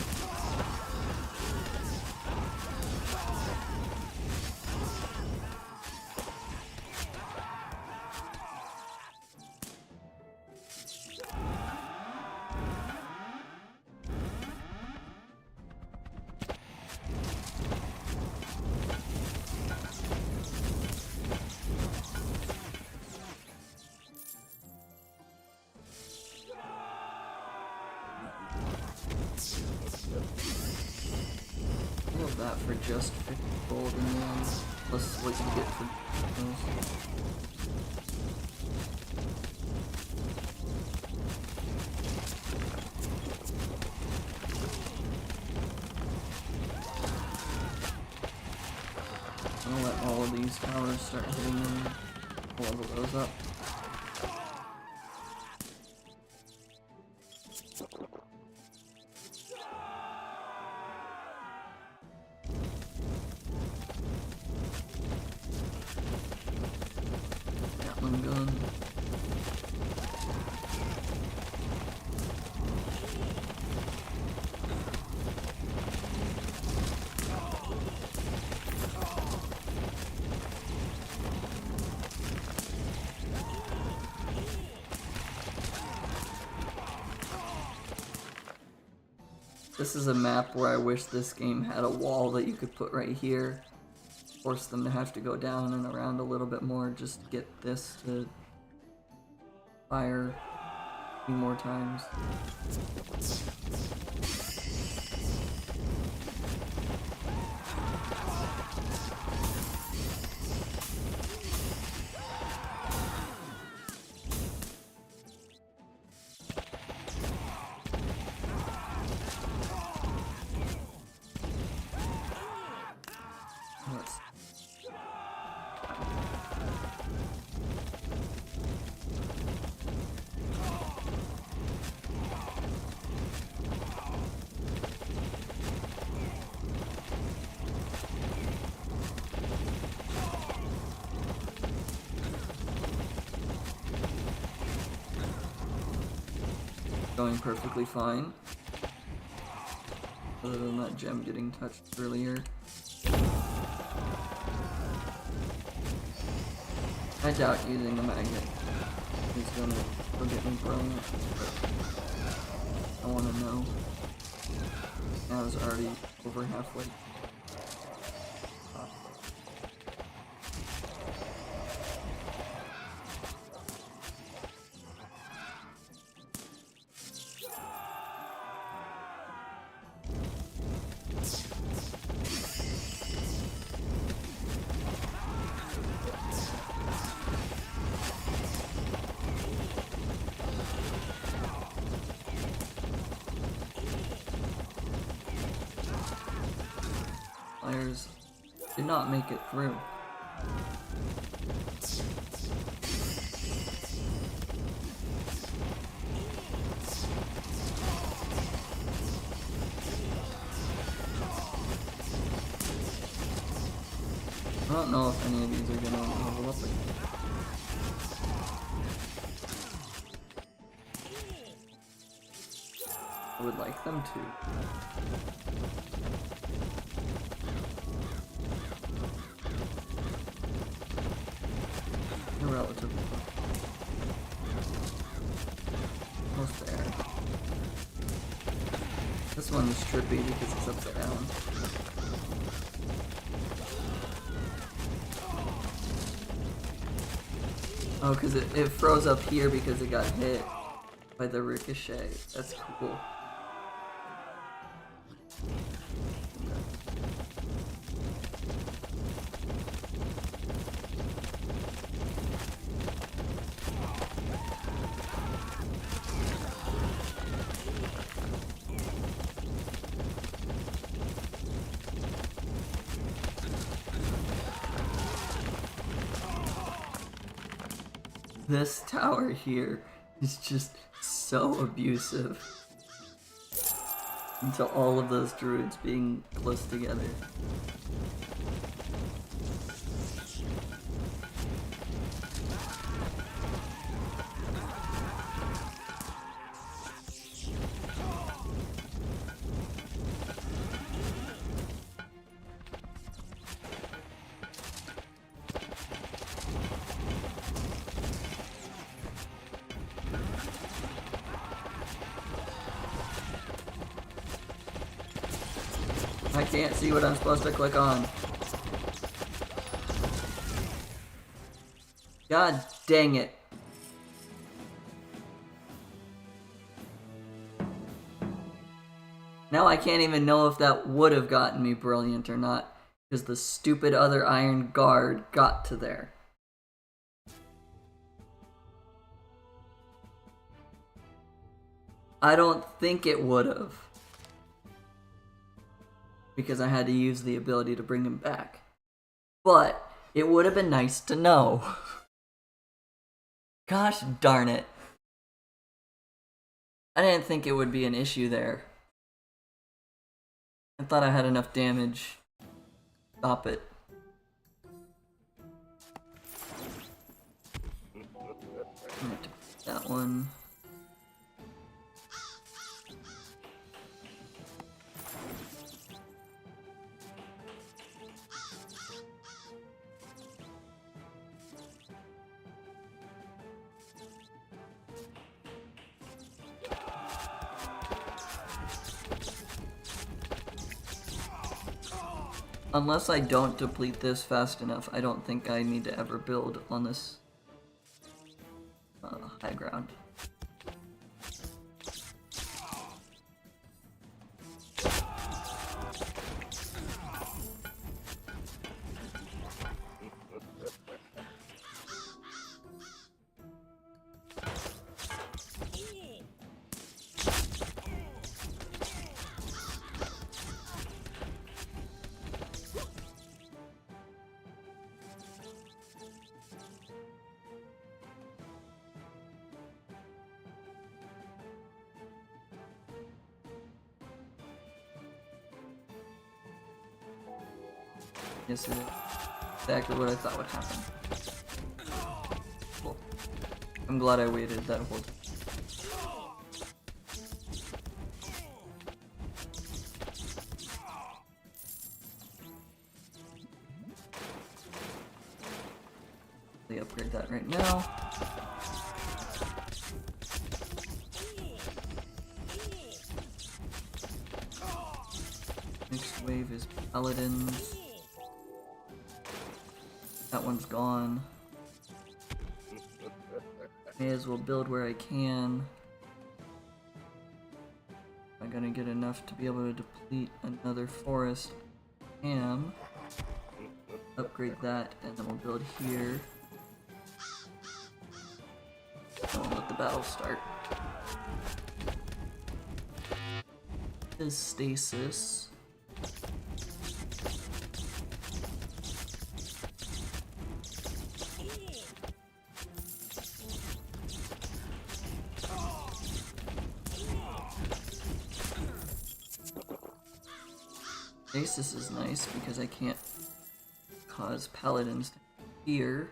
That for just 50 gold in the end, plus what you get for those. I'm gonna let all of these towers start hitting them, level those up. Gun. This is a map where I wish this game had a wall that you could put right here, force them to have to go down and around a little bit more just to get this to fire a few more times. Going perfectly fine. Other than that gem getting touched earlier. I doubt using a magnet is gonna go get me brilliant, but I wanna know. I was already over halfway. Players did not make it through. I don't know if any of these are gonna level up again. I would like them to. They're relatively almost there. This one is trippy because it's upside down. Oh, because it froze up here because it got hit by the ricochet. That's cool. This tower here is just so abusive to all of those druids being close together. I can't see what I'm supposed to click on. God dang it. Now I can't even know if that would have gotten me brilliant or not, because the stupid other iron guard got to there. I don't think it would have, because I had to use the ability to bring him back. But it would have been nice to know. Gosh darn it. I didn't think it would be an issue there. I thought I had enough damage. Stop it. I'm gonna take that one. Unless I don't deplete this fast enough, I don't think I need to ever build on this high ground. Yes, it is. Exactly what I thought would happen. Cool. I'm glad I waited that whole time. They upgrade that right now. Next wave is paladins. That one's gone. May as well build where I can. I'm gonna get enough to be able to deplete another forest. Upgrade that, and then we'll build here. And we'll let the battle start. Is stasis. Stasis is nice because I can't cause paladins to fear.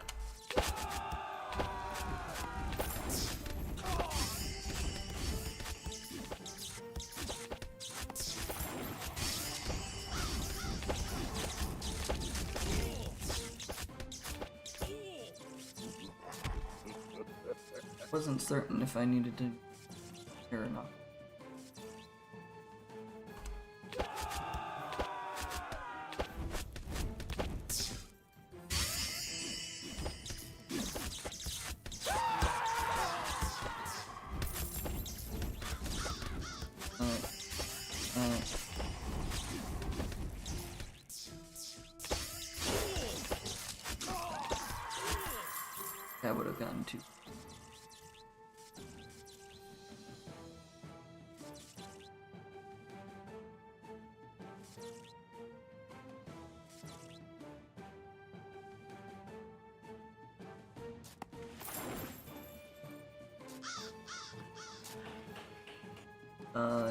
Wasn't certain if I needed to fear or not. That would have gotten too.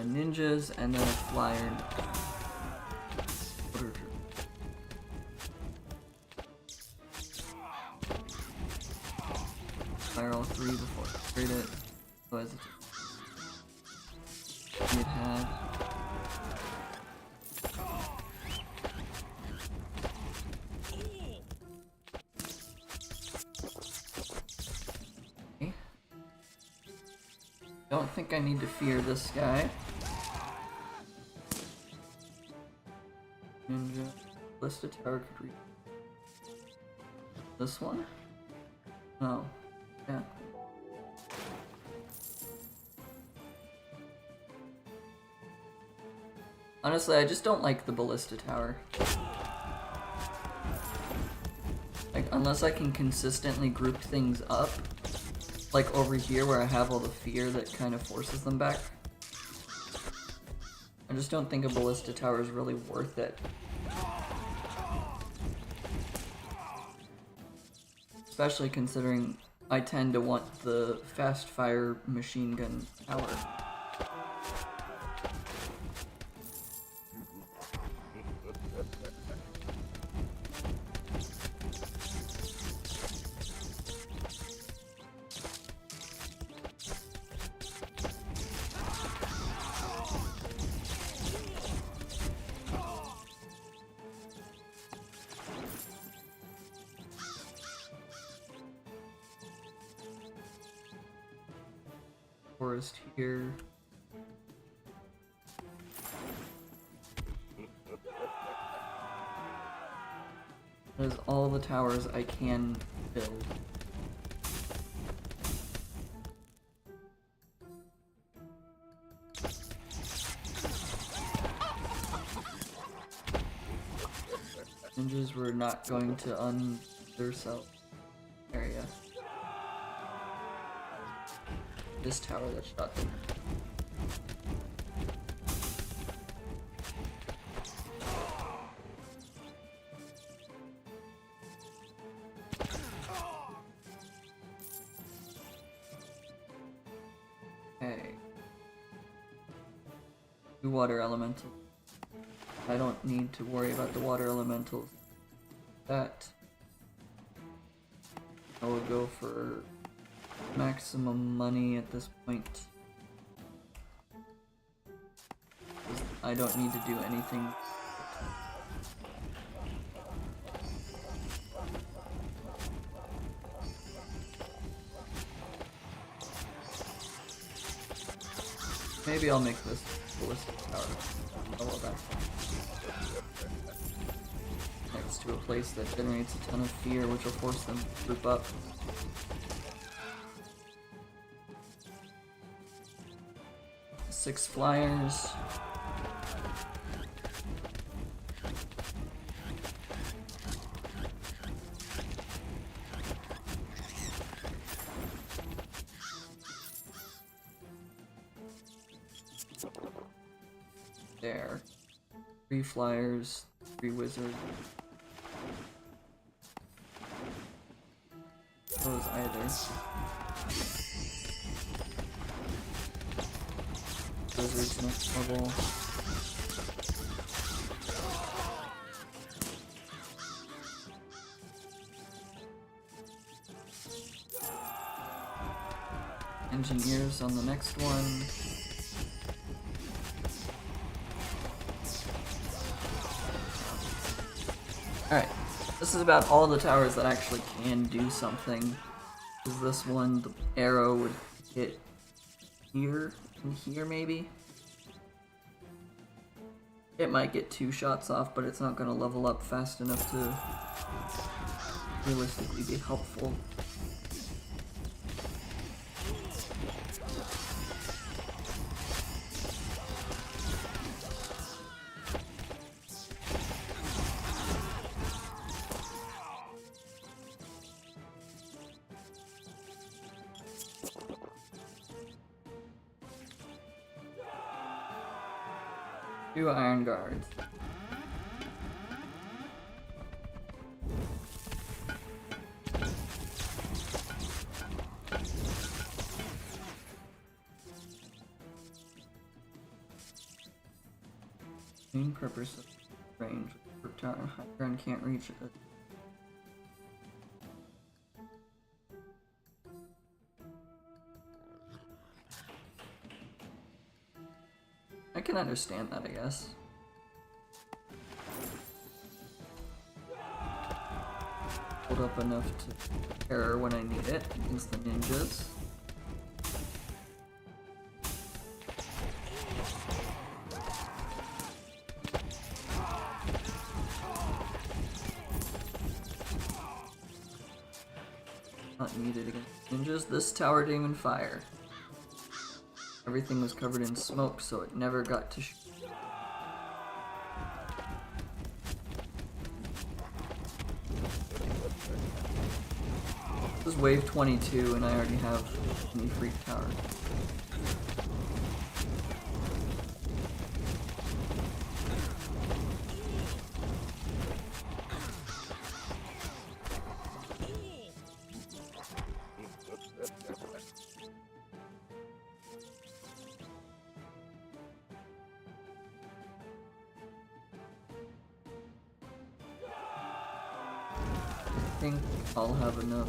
Ninjas and then a flyer. Fire all three before I upgrade it. Otherwise it had. Okay. Don't think I need to fear this guy. Ninja. Ballista tower could reach. This one? No. Yeah. Honestly, I just don't like the ballista tower. Like, unless I can consistently group things up, like over here where I have all the fear that kind of forces them back. I just don't think a ballista tower is really worth it. Especially considering I tend to want the fast fire machine gun tower. Forest here. That is all the towers I can build. Ninjas were not going to undersell area. This tower that shot them. Okay. 2 water elementals. I don't need to worry about the water elementals. That I will go for maximum money at this point. I don't need to do anything. Maybe I'll make this ballistic tower. Oh well, that. Next to a place that generates a ton of fear, which will force them to group up. Six flyers. There. 3 flyers, 3 wizards. Those either. Wizards next level. Engineers on the next one. Alright, this is about all the towers that actually can do something. Is this one, the arrow would hit here and here maybe? It might get 2 shots off, but it's not going to level up fast enough to realistically be helpful. Two iron guards. Main purpose of range. High ground can't reach it. I can understand that, I guess. Hold up enough to terror when I need it against the ninjas. Not needed against ninjas. This tower didn't even fire. Everything was covered in smoke, so it never got to shoot. This is wave 22 and I already have any freak tower. I think I'll have enough.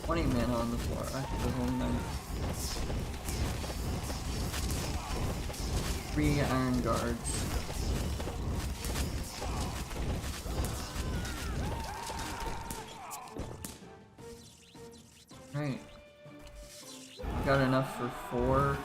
20 mana on the floor. I have the whole night. 3 iron guards. Right. Got enough for 4.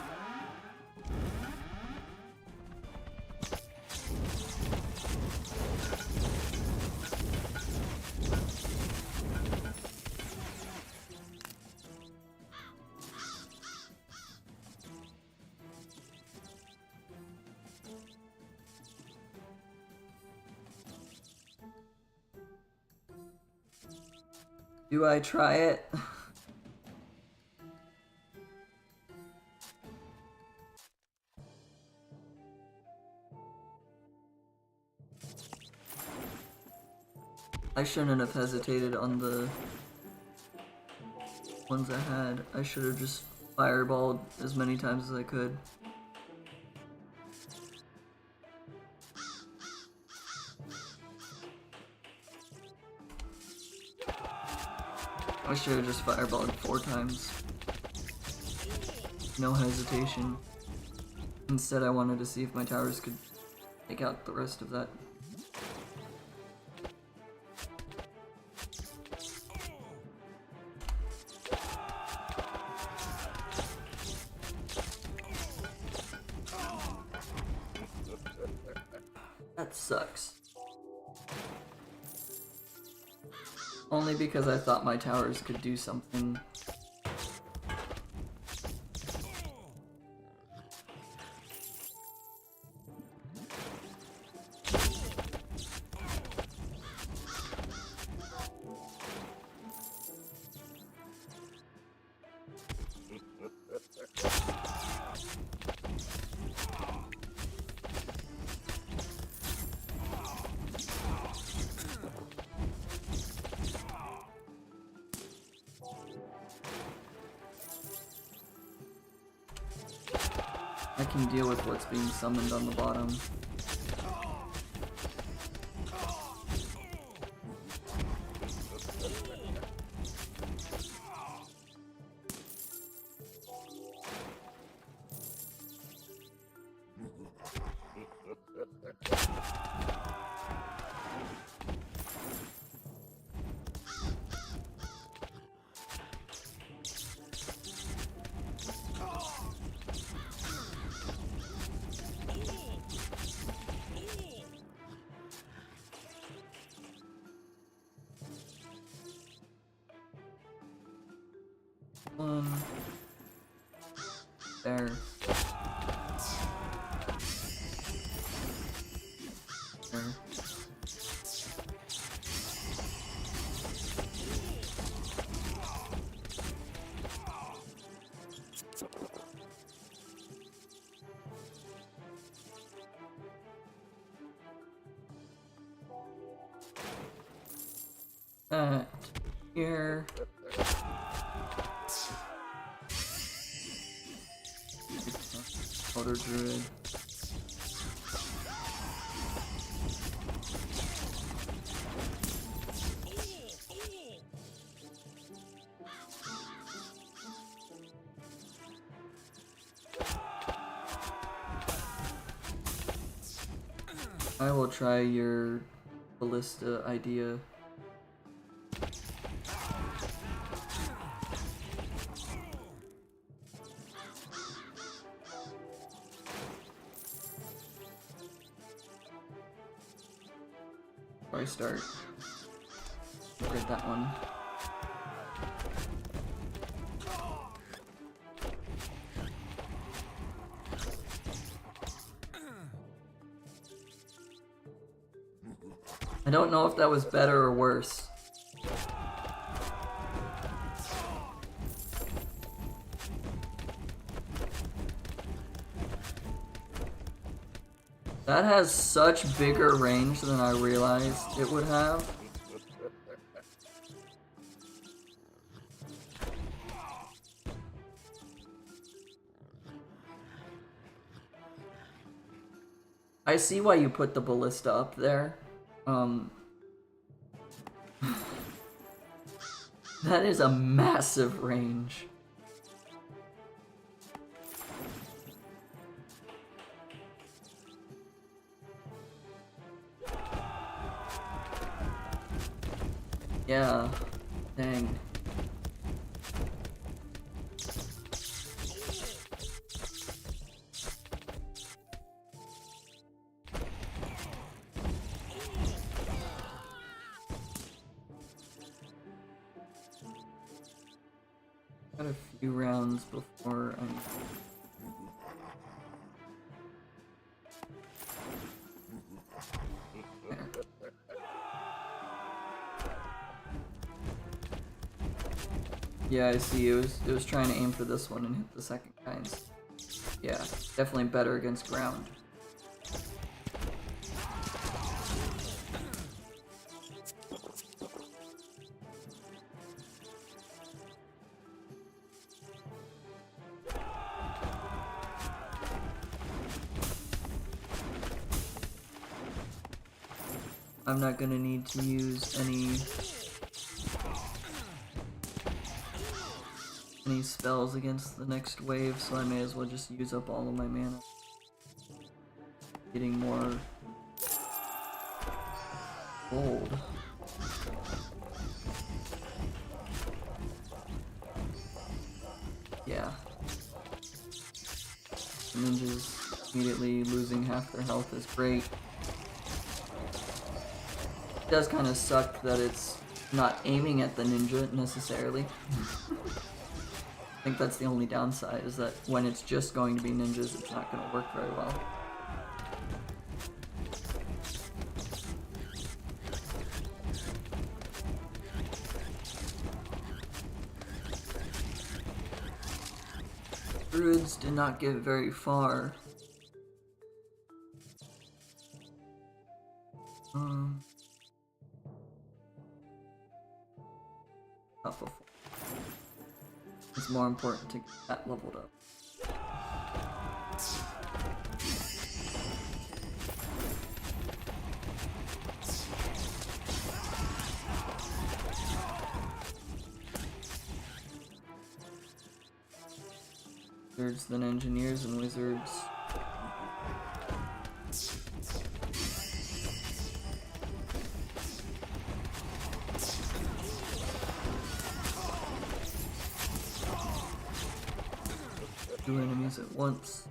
Do I try it? I shouldn't have hesitated on the ones I had. I should have just fireballed as many times as I could. I should have just fireballed 4 times. No hesitation. Instead, I wanted to see if my towers could take out the rest of that. That sucks. Only because I thought my towers could do something. I can deal with what's being summoned on the bottom. There. There. Here. Water druid. I will try your ballista idea. Before I start. Read that one. I don't know if that was better or worse. That has such bigger range than I realized it would have. I see why you put the ballista up there. That is a massive range. Yeah, dang. Got a few rounds before I'm... Yeah, I see. It was trying to aim for this one and hit the second guys. Yeah, definitely better against ground. I'm not gonna need to use any spells against the next wave, so I may as well just use up all of my mana. Getting more gold. Yeah. Ninjas immediately losing half their health is great. It does kind of suck that it's not aiming at the ninja necessarily. I think that's the only downside, is that when it's just going to be ninjas, it's not going to work very well. Druids did not get very far. Not before. It's more important to get that leveled up. Wizards, then engineers and wizards. Two enemies at once.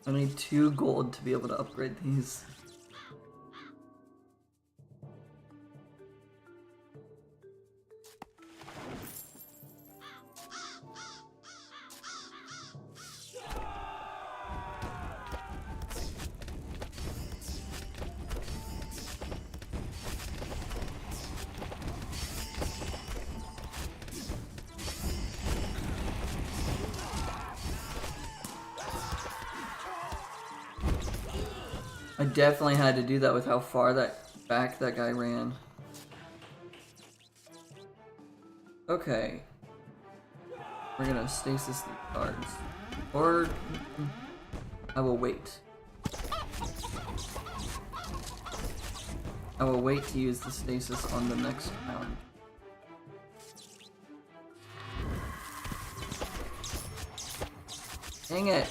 I need 2 gold to be able to upgrade these. I definitely had to do that with how far back that guy ran. Okay. We're gonna stasis the cards. Or I will wait. I will wait to use the stasis on the next round. Dang it!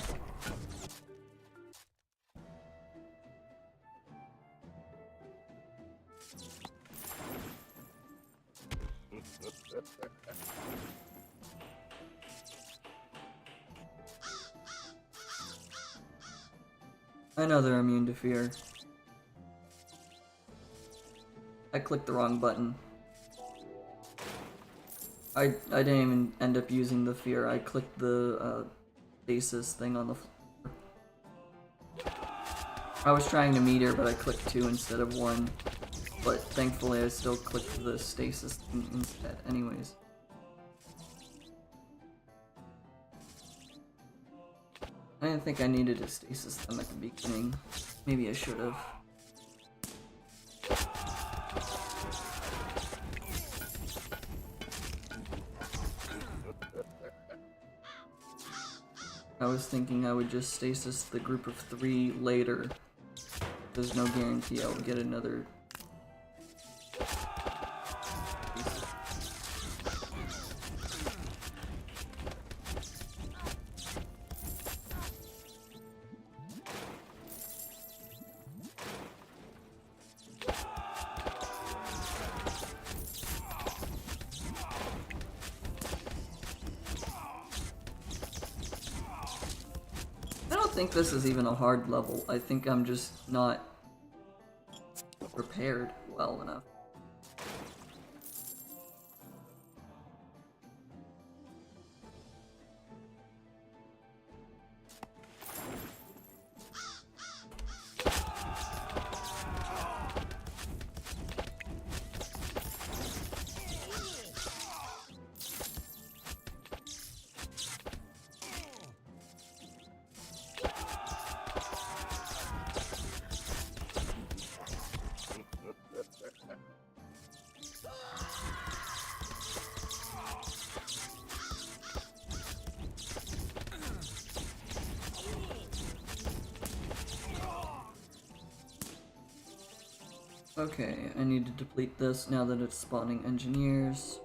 I know they're immune to fear. I clicked the wrong button. I didn't even end up using the fear. I clicked the stasis thing on the floor. I was trying to meter, but I clicked 2 instead of 1. But thankfully I still clicked the stasis thing instead anyways. I didn't think I needed a stasis them at the beginning. Maybe I should have. I was thinking I would just stasis the group of 3 later. There's no guarantee I will get another don't think this is even a hard level. I think I'm just not prepared well enough. Okay, I need to deplete this now that it's spawning engineers.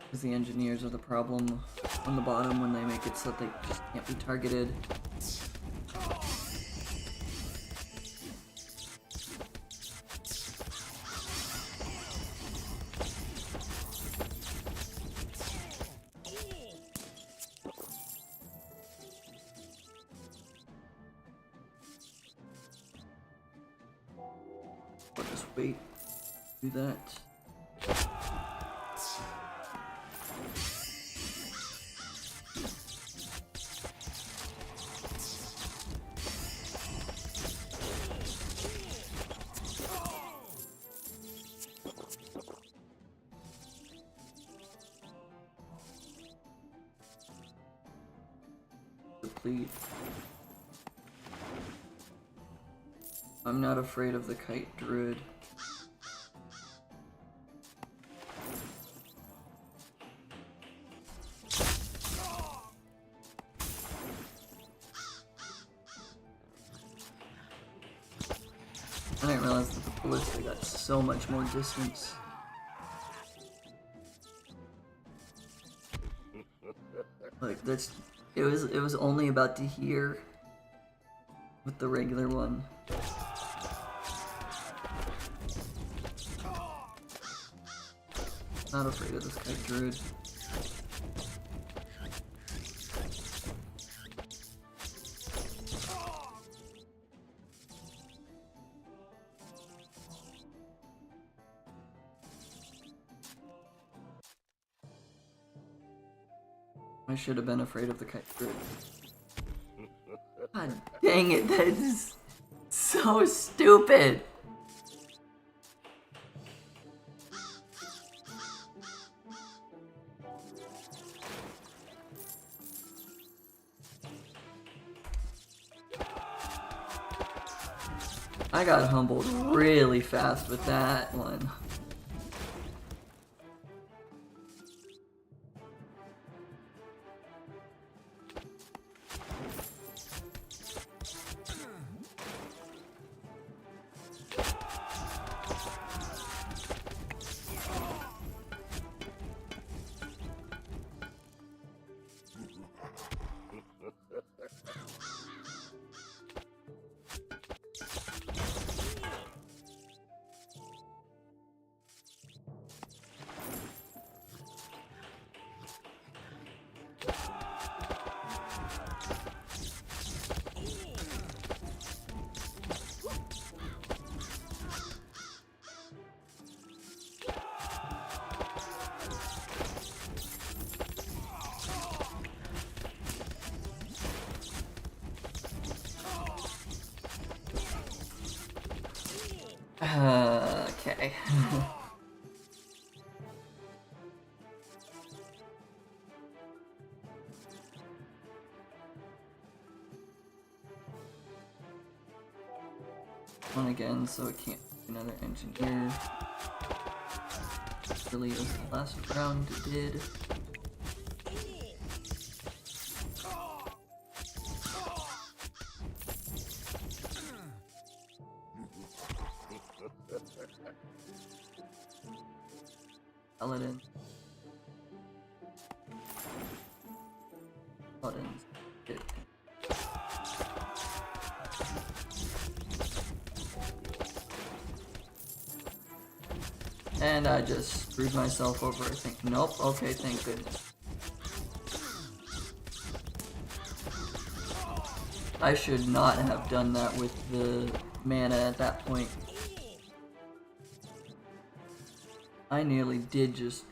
Because the engineers are the problem on the bottom when they make it so that they just can't be targeted. I'll just wait, do that. Deplete. I'm not afraid of the kite druid. I didn't realize that the ballista got so much more distance. Like that's it was only about to here with the regular one. Not afraid of this kite druid. I should have been afraid of the kite druid. God dang it, that is so stupid! I got humbled really fast with that one. Okay. One again, so it can't be another engineer. Really, as the last round did. Paladin. Paladins. And I just screwed myself over, I think. Nope, okay, thank goodness. I should not have done that with the mana at that point. I nearly did just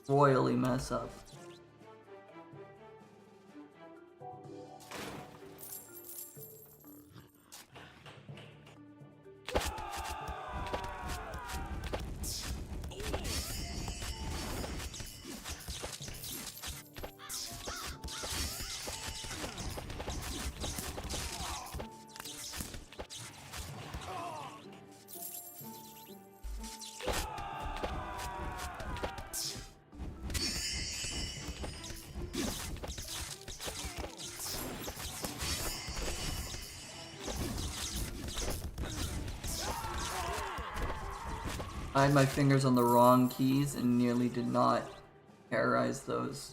royally mess up. I had my fingers on the wrong keys and nearly did not terrorize those.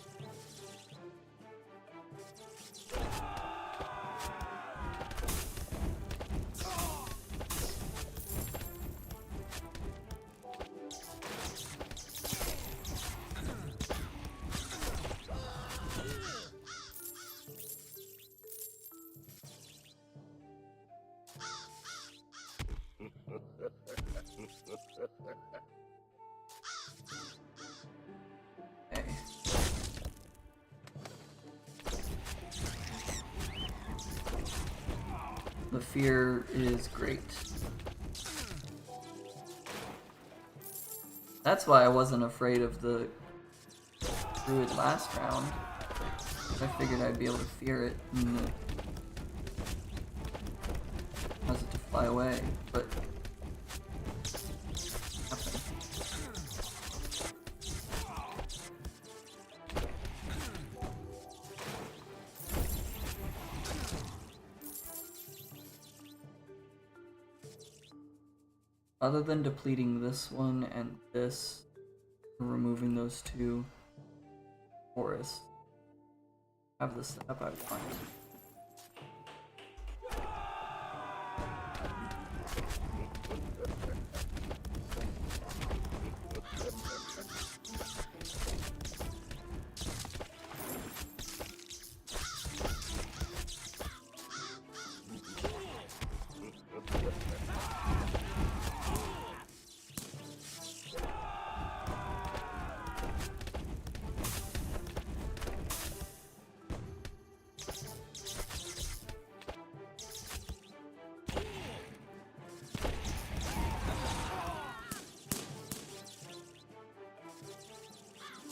Okay. The fear is great. That's why I wasn't afraid of the druid last round. I figured I'd be able to fear it and cause it to fly away, but nothing. Other than depleting this one and this, removing those two forests, I have the setup I want.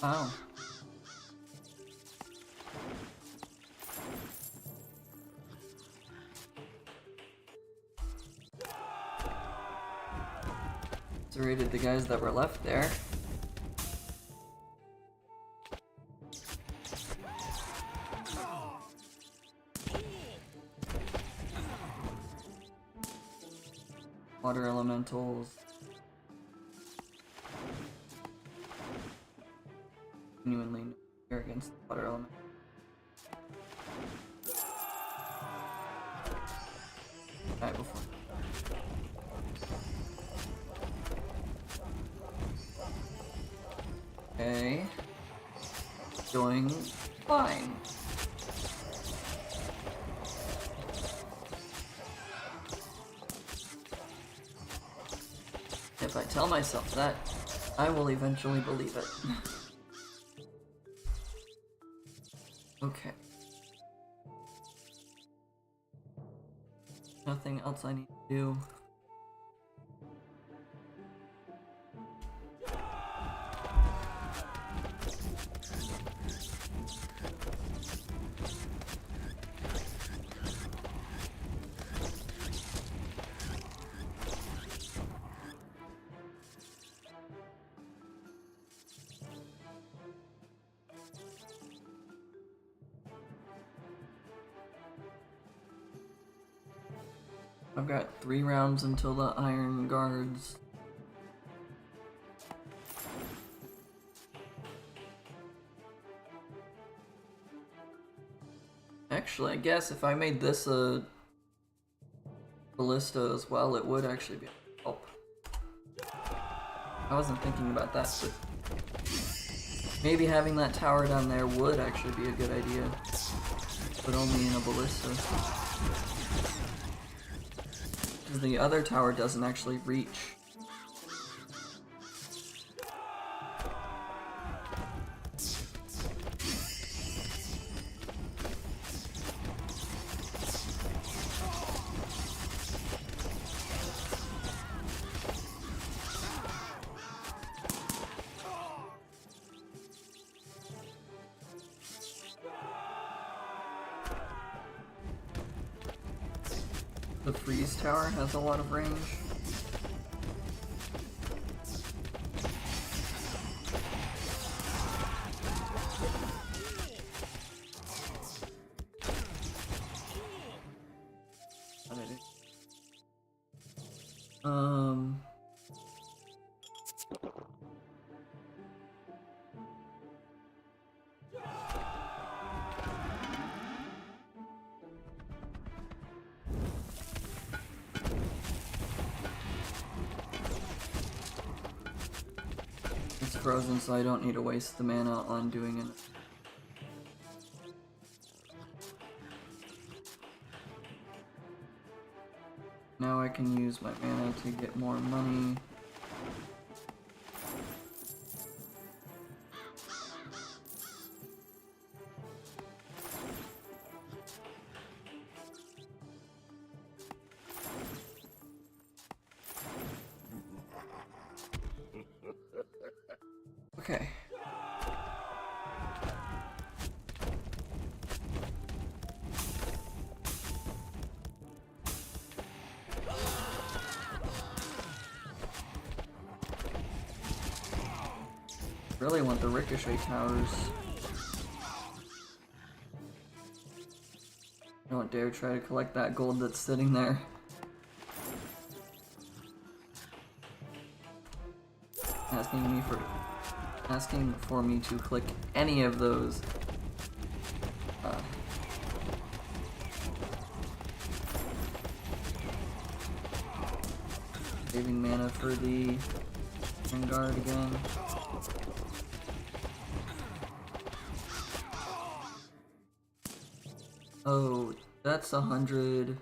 Wow. Rated the guys that were left there. Water elementals. Genuinely no against the water element. Die before. Okay. Doing fine. If I tell myself that, I will eventually believe it. Okay. Nothing else I need to do. I've got 3 rounds until the Iron Guards. Actually, I guess if I made this a ballista as well, it would actually be a help. I wasn't thinking about that, but maybe having that tower down there would actually be a good idea, but only in a ballista. Because the other tower doesn't actually reach. The freeze tower has a lot of range. It's frozen, so I don't need to waste the mana on doing it. Now I can use my mana to get more money. Okay. Really want the ricochet towers. Don't dare try to collect that gold that's sitting there. Asking for me to click any of those. Saving mana for the Vanguard again. Oh, that's 100.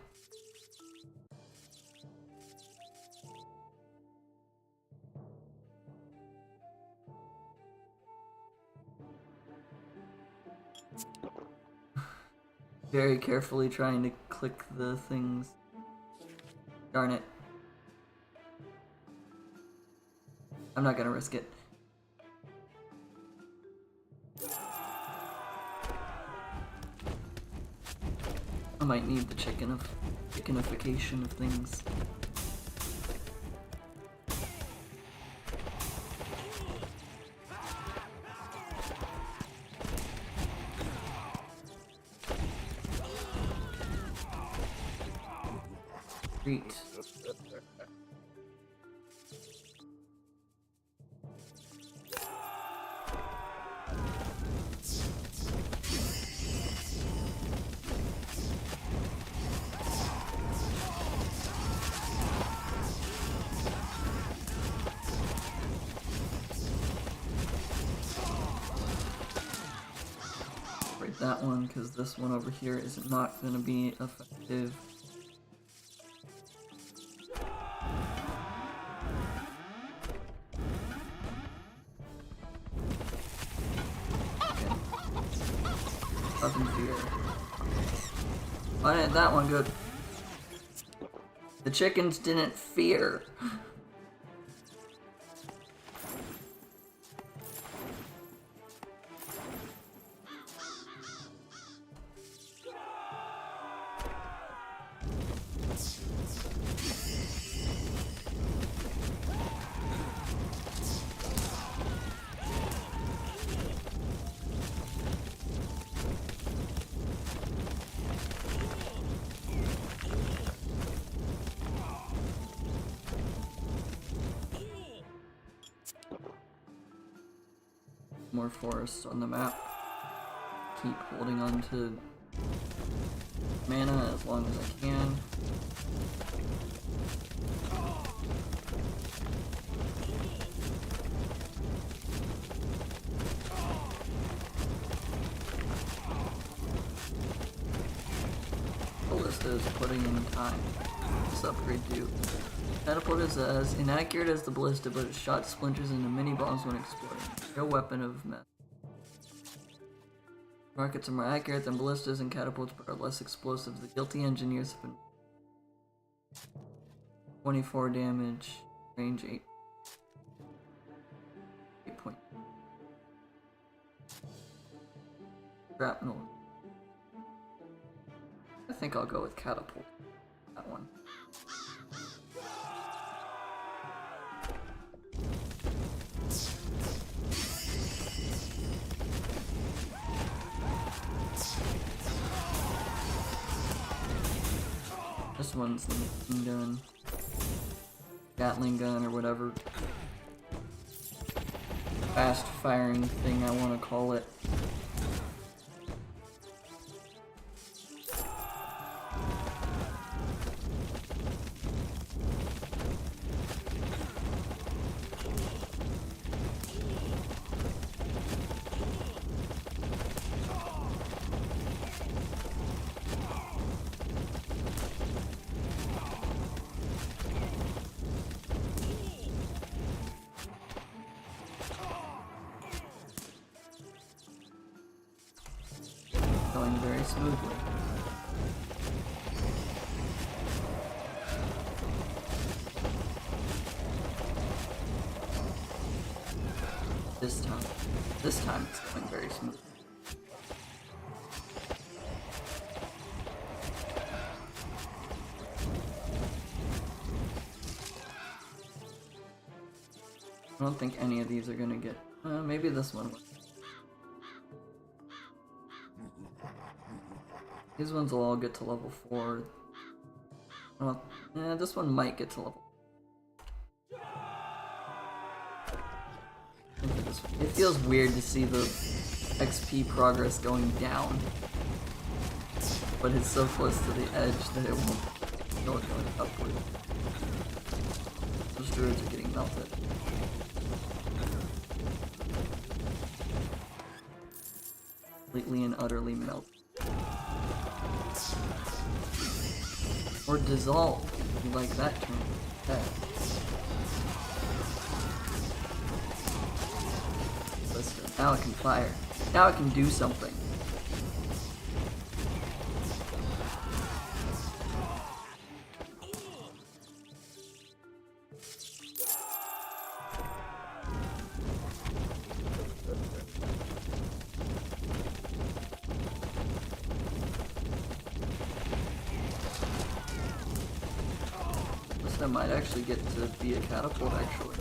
Very carefully trying to click the things. Darn it. I'm not gonna risk it. I might need the chickenification of things. Great. That one, because this one over here is not going to be effective. Okay. Nothing fear. Why didn't that one go? The chickens didn't fear. More forests on the map. Keep holding on to mana as long as I can. Ballista is putting in time. this upgrade do? Catapult is as inaccurate as the ballista, but its shot splinters into mini bombs when exploding. No weapon of mass. Rockets are more accurate than ballistas and catapults, but are less explosive. The guilty engineers have been 24 damage, range 8. 8 point. Shrapnel. I think I'll go with catapult. That one. This one's the machine gun, Gatling gun, or whatever fast firing thing I want to call it. Going very smoothly. This time it's going very smooth. I don't think any of these are gonna get, maybe this one will. These ones will all get to level 4. Well, yeah, this one might get to level. It feels weird to see the XP progress going down, but it's so close to the edge that it won't go going upward. Those druids are getting melted. Completely and utterly melted. Or dissolve, if you like that term. Okay. Now it can fire. Now it can do something. I might actually get to be a catapult, actually.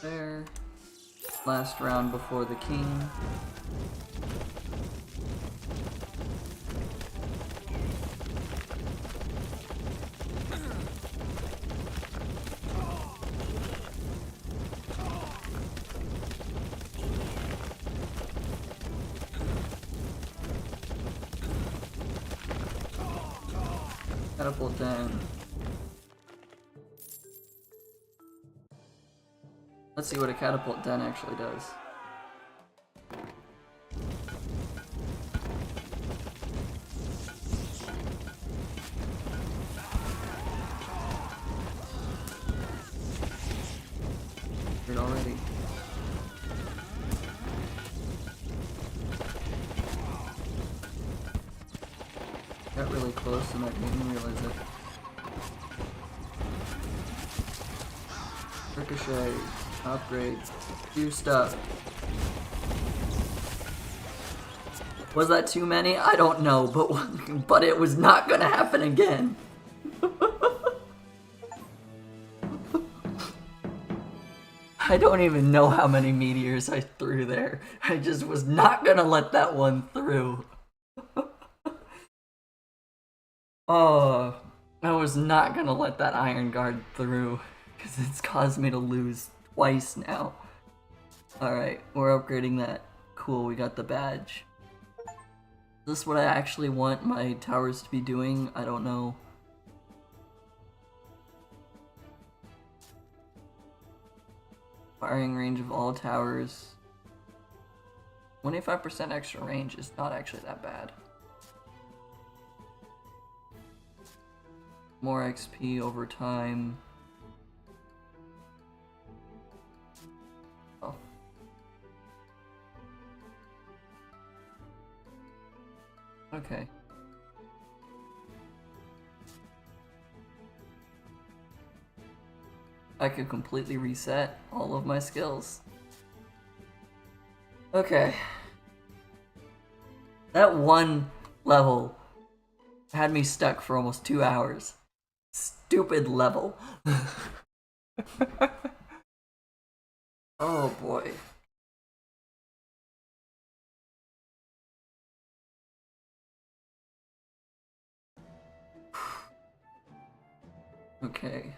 There. Last round before the king. Catapult down. Let's see what a catapult den actually does. Good already. Got really close and I didn't even realize it. Ricochet, upgrade, do stuff. Was that too many? I don't know, but it was not gonna happen again. I don't even know how many meteors I threw there. I just was not gonna let that one through. Oh, I was not gonna let that iron guard through, because it's caused me to lose twice now. Alright, we're upgrading that. Cool, we got the badge. Is this what I actually want my towers to be doing? I don't know. Firing range of all towers. 25% extra range is not actually that bad. More XP over time. Oh. Okay. I could completely reset all of my skills. Okay. That one level had me stuck for almost 2 hours. Stupid level. Oh boy. Okay.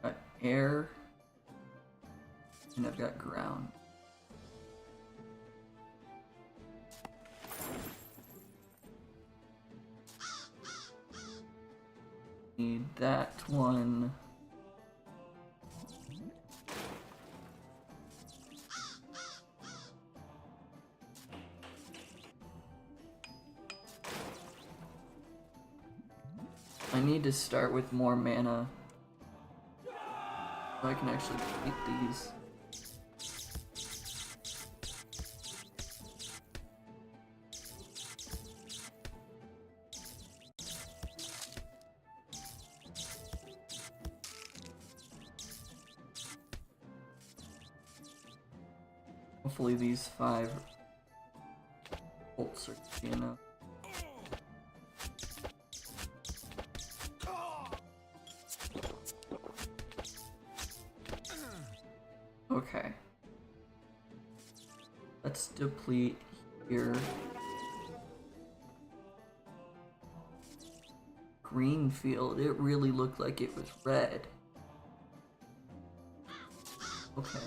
Got air. And I've got ground. Need that one. I need to start with more mana so I can actually beat these. Hopefully these 5 bolts are good enough. Okay. Let's deplete here. Green field, it really looked like it was red. Okay.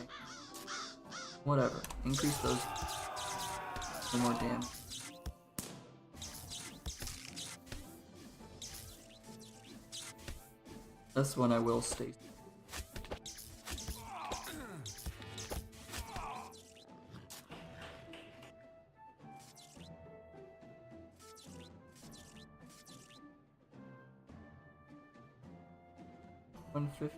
Whatever. Increase those for more damage. This one I will stay. $150.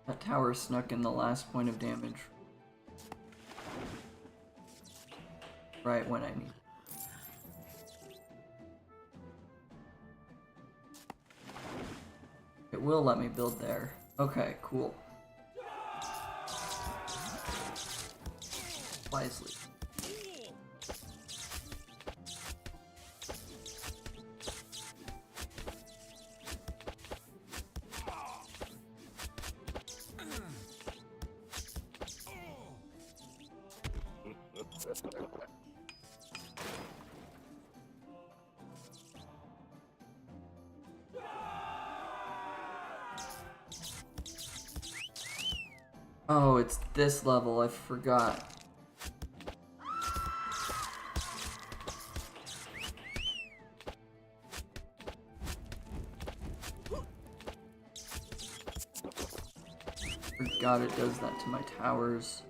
That tower snuck in the last point of damage. Right when I need it. It will let me build there. Okay, cool. Wisely. Oh, it's this level, I forgot. Forgot it does that to my towers.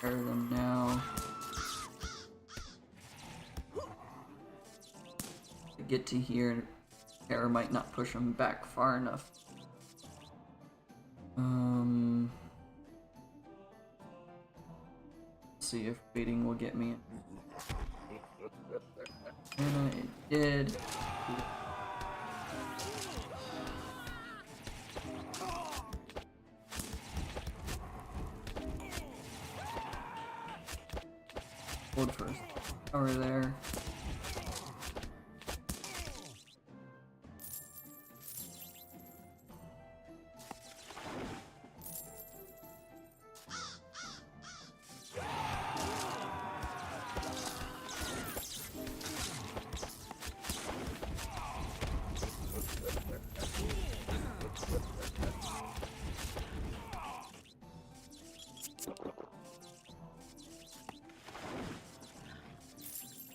Them now. to get to here, terror might not push him back far enough. Let's see if waiting will get me. And it did. Hold first. Over there.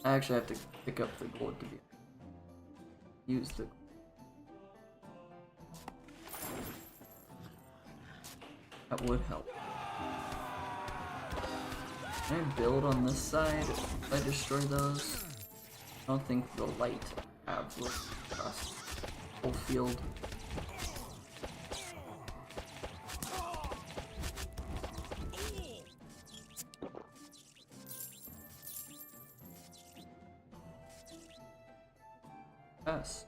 I actually have to pick up the gold to use the. That would help. Can I build on this side if I destroy those? I don't think the light have will across the whole field. Yes.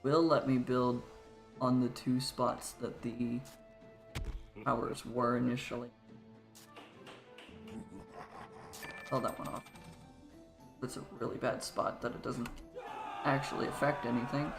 Will let me build on the 2 spots that the towers were initially. Oh, that one off. That's a really bad spot that it doesn't actually affect anything.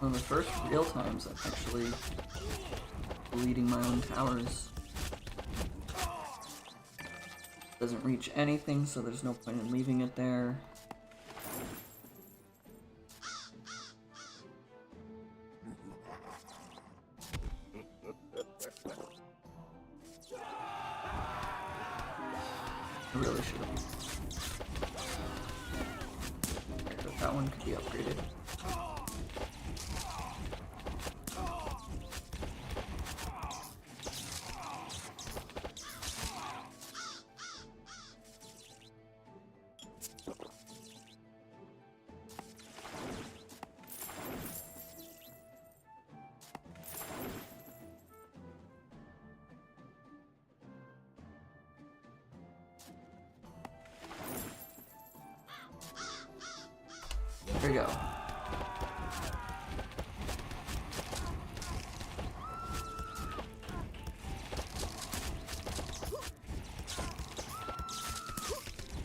One of the first real times I'm actually deleting my own towers. Doesn't reach anything, so there's no point in leaving it there. I really should have. That one could be upgraded. There we go.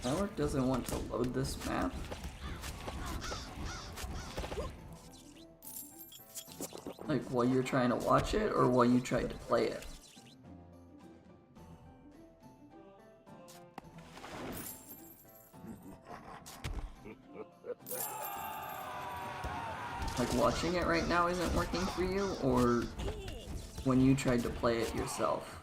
Network doesn't want to load this map. Like while you're trying to watch it or while you tried to play it? Like watching it right now isn't working for you, or when you tried to play it yourself?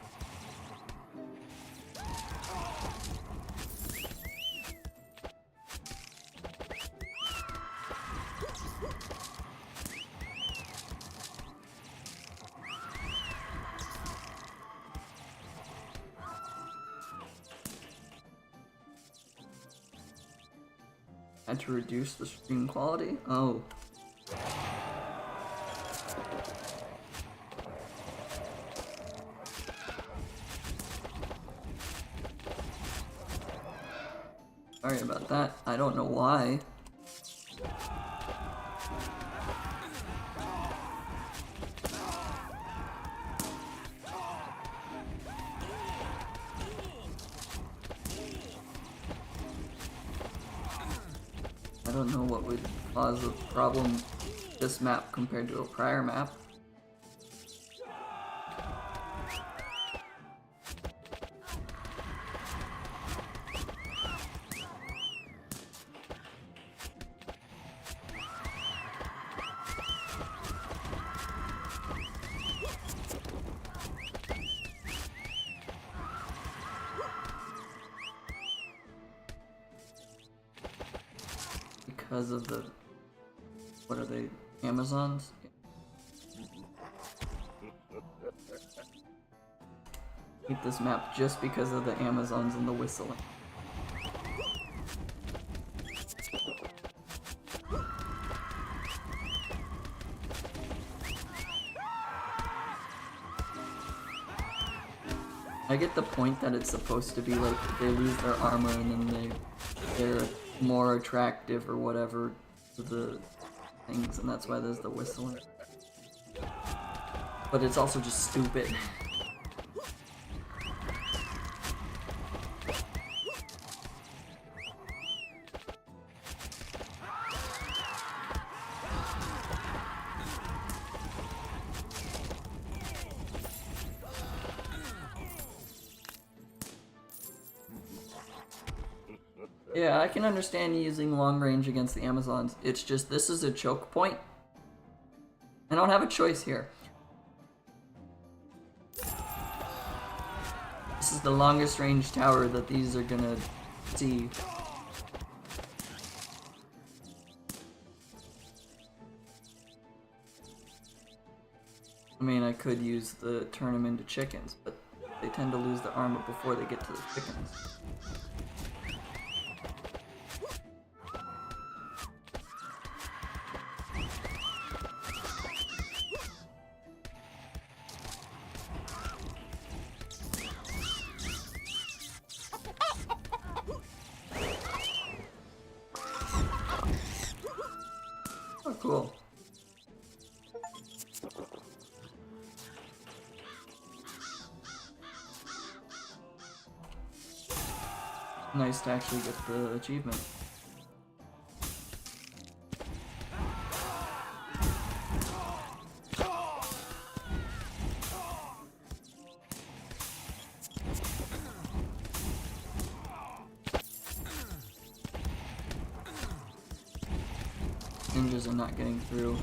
Had to reduce the screen quality? Oh. Sorry about that. I don't know why. I don't know what would cause a problem this map compared to a prior map. because of the... What are they? Amazons? Keep this map just because of the Amazons and the whistling. I get the point that it's supposed to be like they lose their armor and then they're more attractive or whatever to the things, and that's why there's the whistling. But it's also just stupid. Yeah, I can understand using long range against the Amazons. It's just this is a choke point. I don't have a choice here. This is the longest range tower that these are gonna see. I mean, I could use the turn them into chickens, but they tend to lose the armor before they get to the chickens. Oh, cool. Nice to actually get the achievement. Ninjas are not getting through.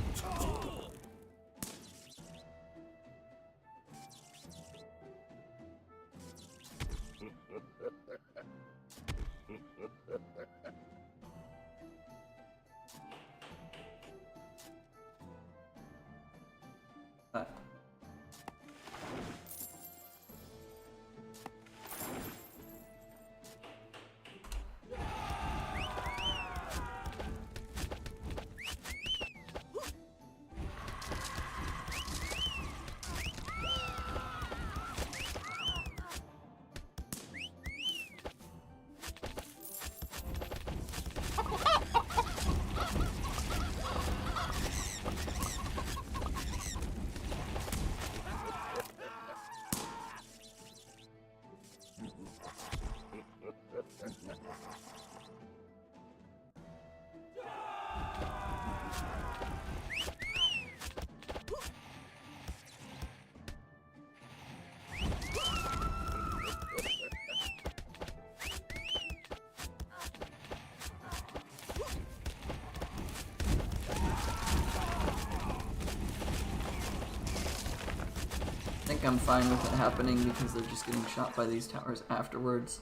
I think I'm fine with it happening because they're just getting shot by these towers afterwards.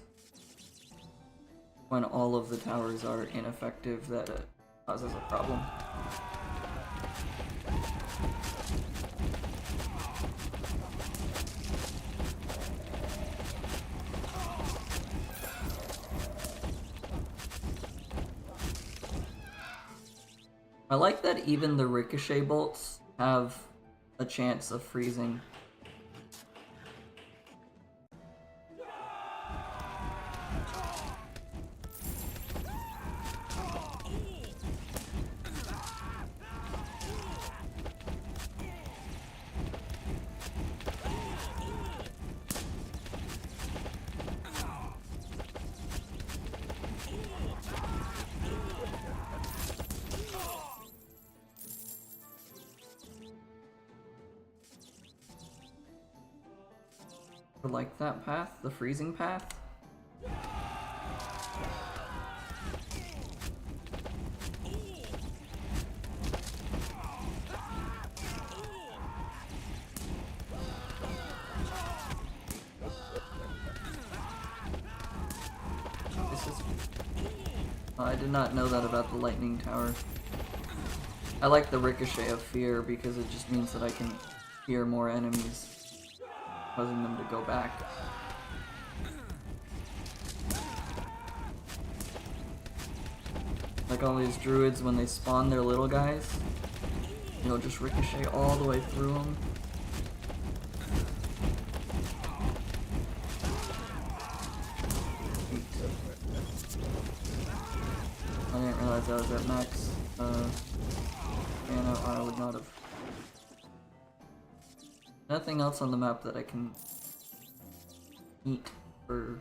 When all of the towers are ineffective, that causes a problem. I like that even the ricochet bolts have a chance of freezing. I like that path, the freezing path. Oh, I did not know that about the lightning tower. I like the ricochet of fear because it just means that I can fear more enemies, causing them to go back. Like all these druids, when they spawn their little guys, you'll just ricochet all the way through them. I didn't realize I was at max. Mana, I would not have. Nothing else on the map that I can eat for.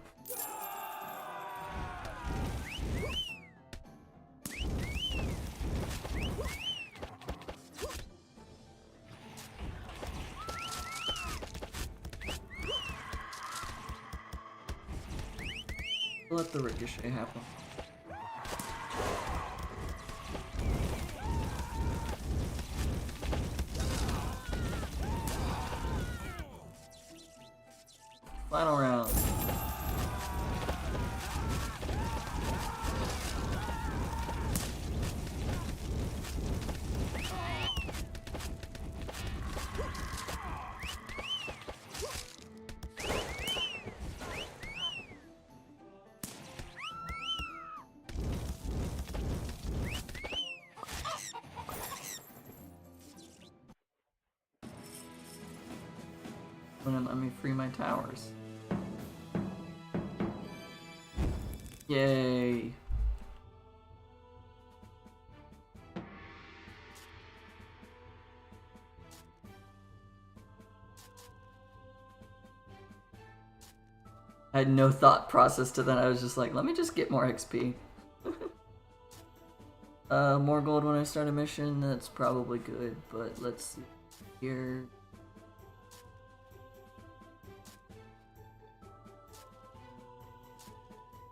Let the ricochet happen. Final round. Wouldn't let me free my towers. Yay. I had no thought process to that. I was just like, let me just get more XP. More gold when I start a mission, that's probably good, but let's see here.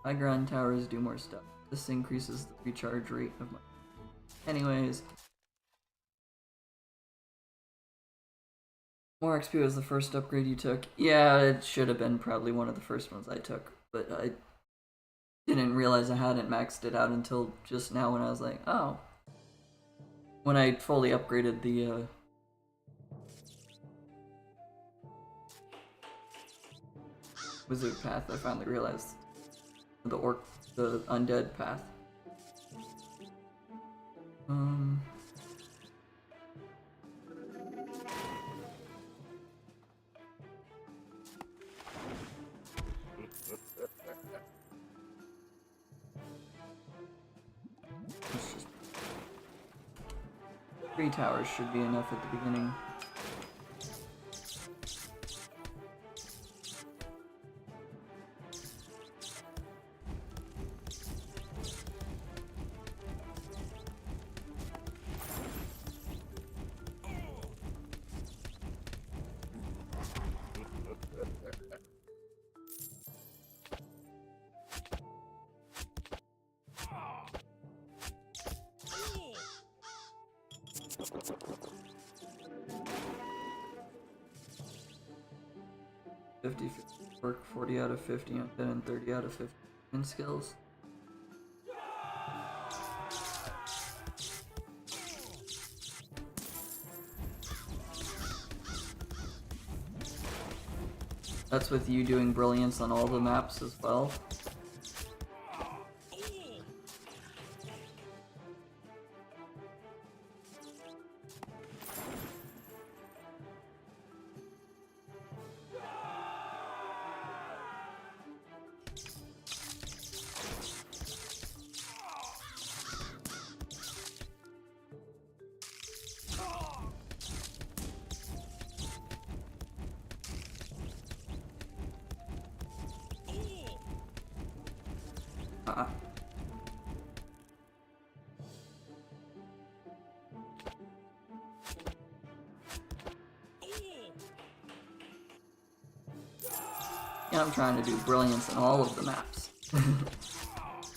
High ground towers do more stuff. This increases the recharge rate of my... Anyways. More XP was the first upgrade you took. Yeah, it should have been probably one of the first ones I took, but I didn't realize I hadn't maxed it out until just now when I was like, oh. When I fully upgraded the wizard path, I finally realized the undead path. Just 3 towers should be enough at the beginning. Work 40 out of 50 on dead and 30 out of 50 in skills. That's with you doing brilliance on all the maps as well. Yeah, I'm trying to do brilliance in all of the maps.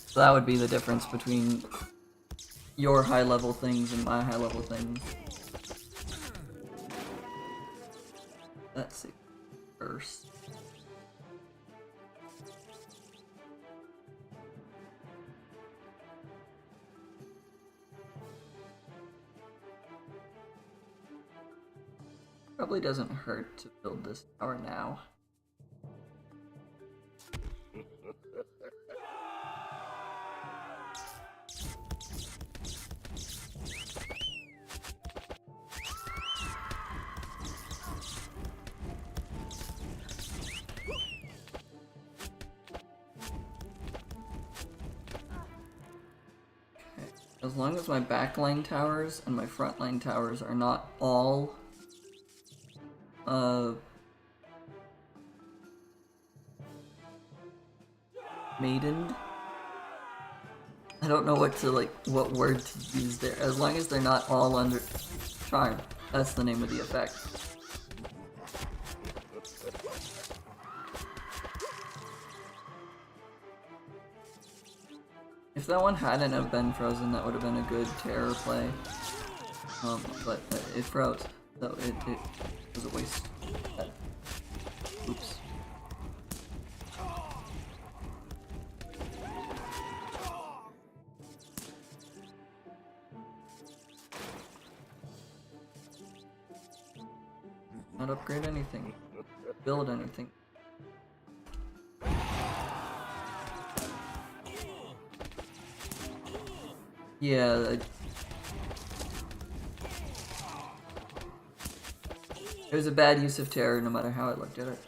So that would be the difference between your high level things and my high level things. Let's see. First. Probably doesn't hurt to build this tower now. As long as my backline towers and my frontline towers are not all maidened. I don't know what word to use there. As long as they're not all under charm. That's the name of the effect. If that one hadn't have been frozen, that would have been a good terror play. But it froze, so it was a waste. Oops. Not upgrade anything. Build anything. Yeah, it was a bad use of terror no matter how I looked at it.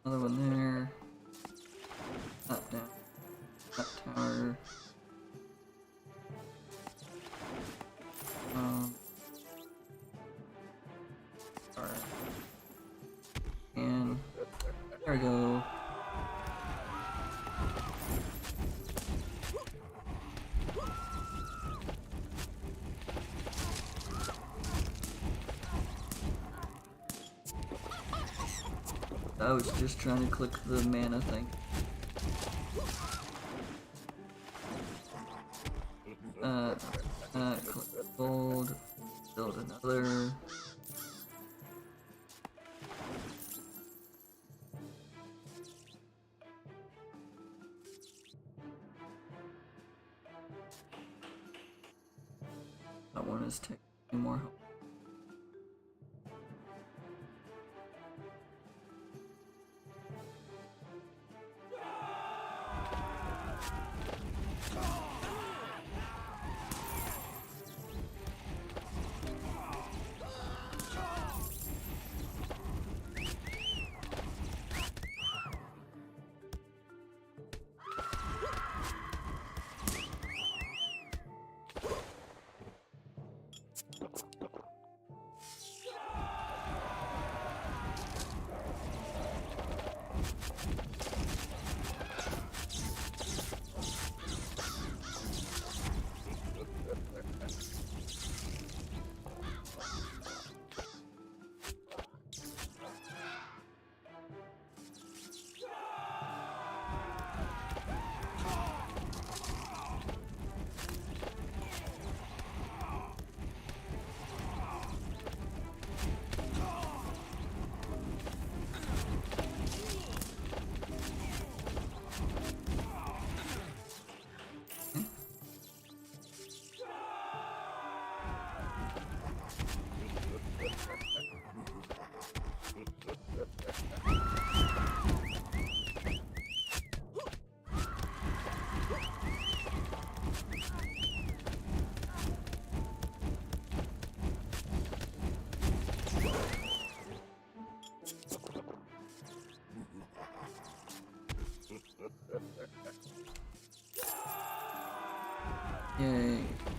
Another one there. Up, down. Up tower. Alright. And there we go. I was just trying to click the mana thing. Click gold, build another. That one is taking more help. Yay,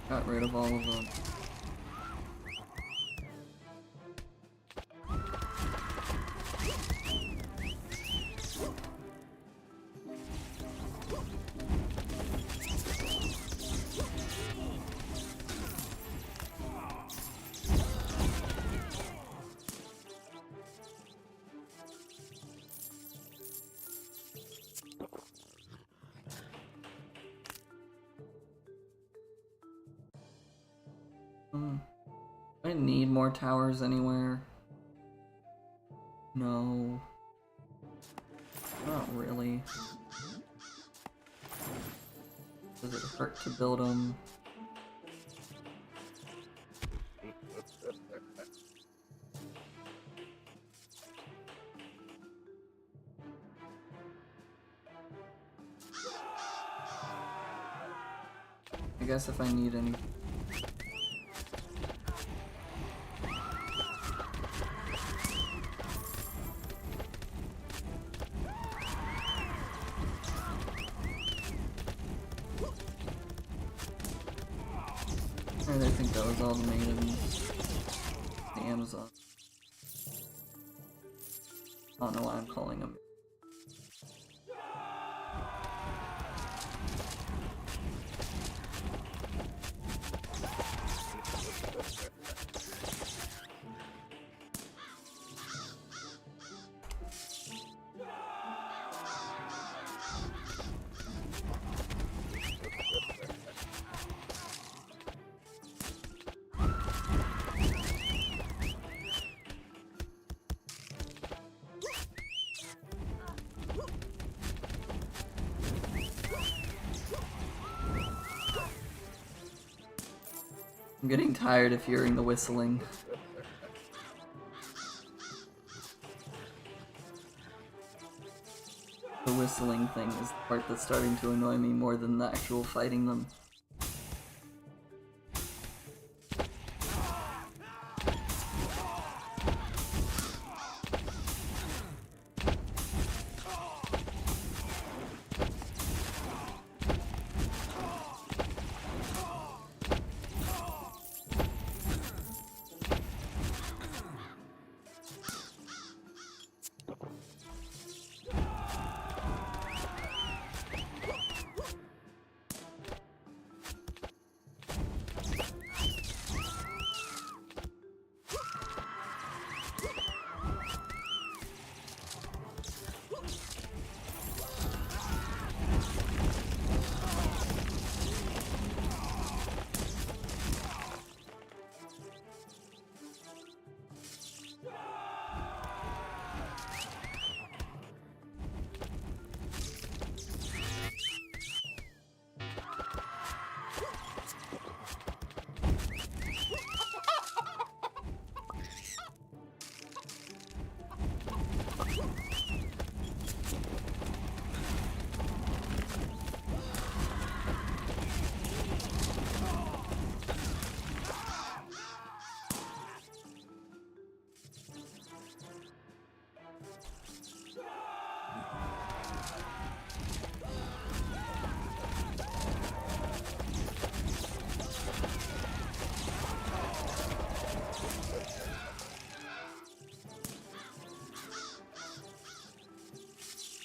got rid of all of them. I need more towers anywhere. No. Not really. Does it hurt to build them? I guess if I need any. I think that was all the maidens. The Amazon. I don't know why I'm calling them. I'm getting tired of hearing the whistling. The whistling thing is the part that's starting to annoy me more than the actual fighting them.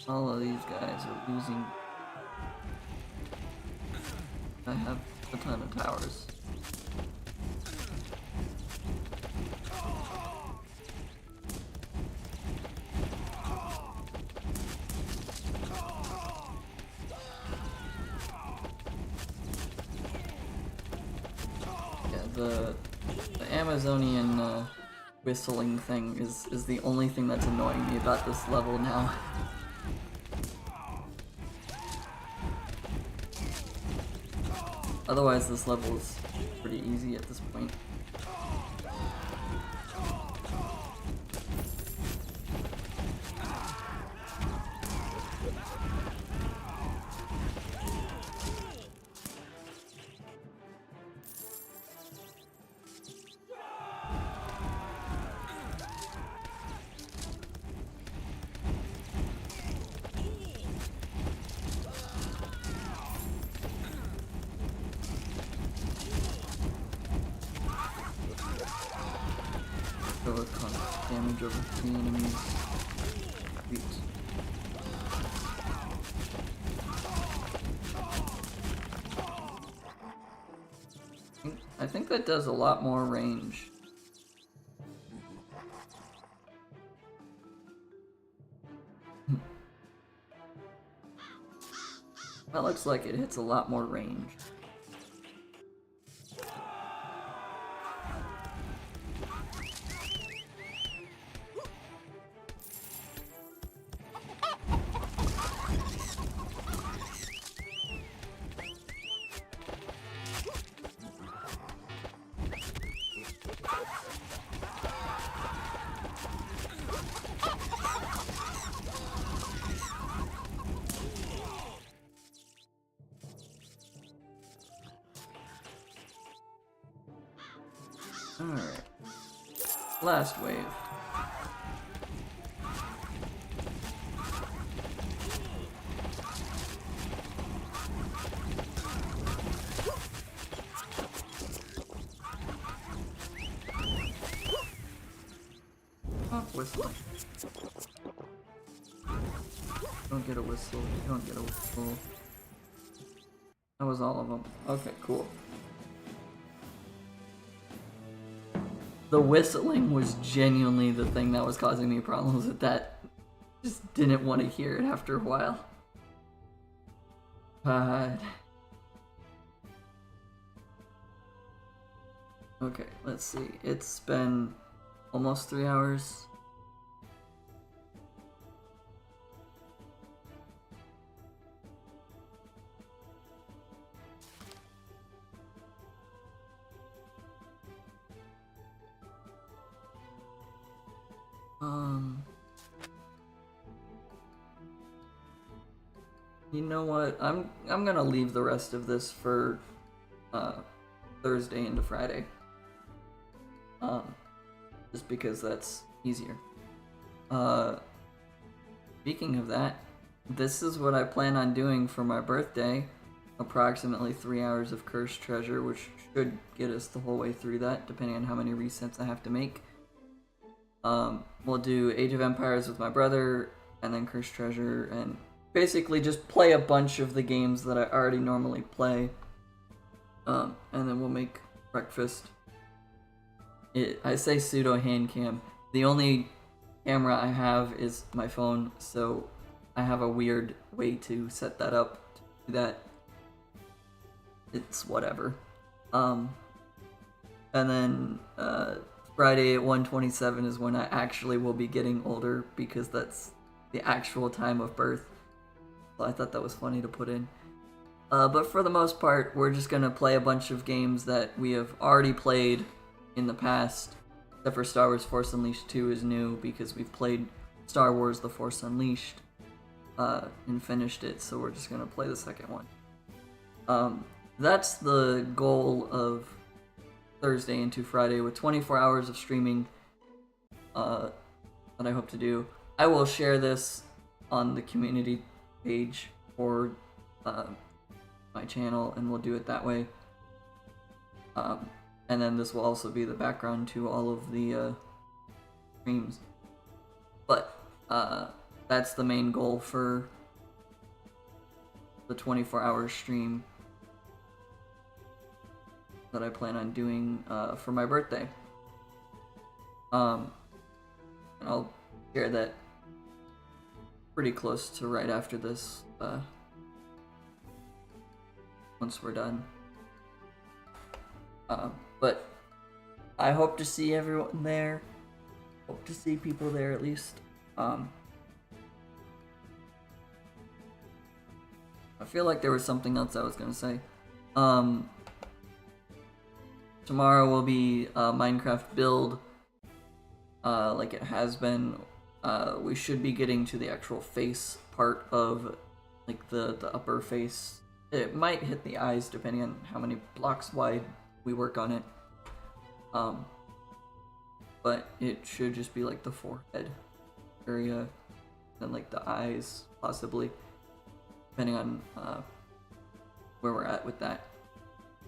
All of these guys are losing. I have a ton of towers. Yeah, the Amazonian whistling thing is the only thing that's annoying me about this level now. Otherwise, this level is pretty easy at this point. damage over 3 enemies. Sweet. I think that does a lot more range. That looks like it hits a lot more range. Alright. Last wave. Oh, whistling. Don't get a whistle. Don't get a whistle. That was all of them. Okay, cool. The whistling was genuinely the thing that was causing me problems with that. Just didn't want to hear it after a while. But... okay, let's see. It's been almost 3 hours. You know what? I'm gonna leave the rest of this for Thursday into Friday. Just because that's easier. Speaking of that, this is what I plan on doing for my birthday. Approximately 3 hours of Cursed Treasure, which should get us the whole way through that, depending on how many resets I have to make. We'll do Age of Empires with my brother, and then Cursed Treasure, and basically just play a bunch of the games that I already normally play. And then we'll make breakfast. I say pseudo hand cam. The only camera I have is my phone, so I have a weird way to set that up to do that. It's whatever. And then Friday at 1:27 is when I actually will be getting older, because that's the actual time of birth. So I thought that was funny to put in. But for the most part, we're just going to play a bunch of games that we have already played in the past. Except for Star Wars Force Unleashed 2 is new, because we've played Star Wars The Force Unleashed and finished it, so we're just going to play the second one. That's the goal of Thursday into Friday, with 24 hours of streaming that I hope to do. I will share this on the community page for my channel, and we'll do it that way. And then this will also be the background to all of the streams. But that's the main goal for the 24-hour stream that I plan on doing for my birthday. And I'll share that pretty close to right after this, once we're done. But I hope to see everyone there. Hope to see people there at least. I feel like there was something else I was gonna say. Tomorrow will be Minecraft build, like it has been. We should be getting to the actual face part of, like, the upper face. It might hit the eyes depending on how many blocks wide we work on it. But it should just be like the forehead area, and like the eyes, possibly, depending on where we're at with that.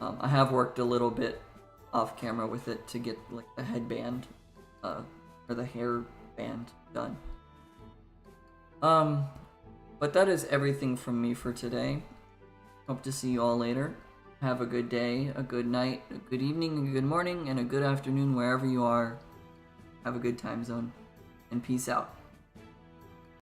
I have worked a little bit off camera with it to get like the headband, or or the hair band done. But that is everything from me for today. Hope to see you all later. Have a good day, a good night, a good evening, a good morning, and a good afternoon wherever you are. Have a good time zone, and peace out.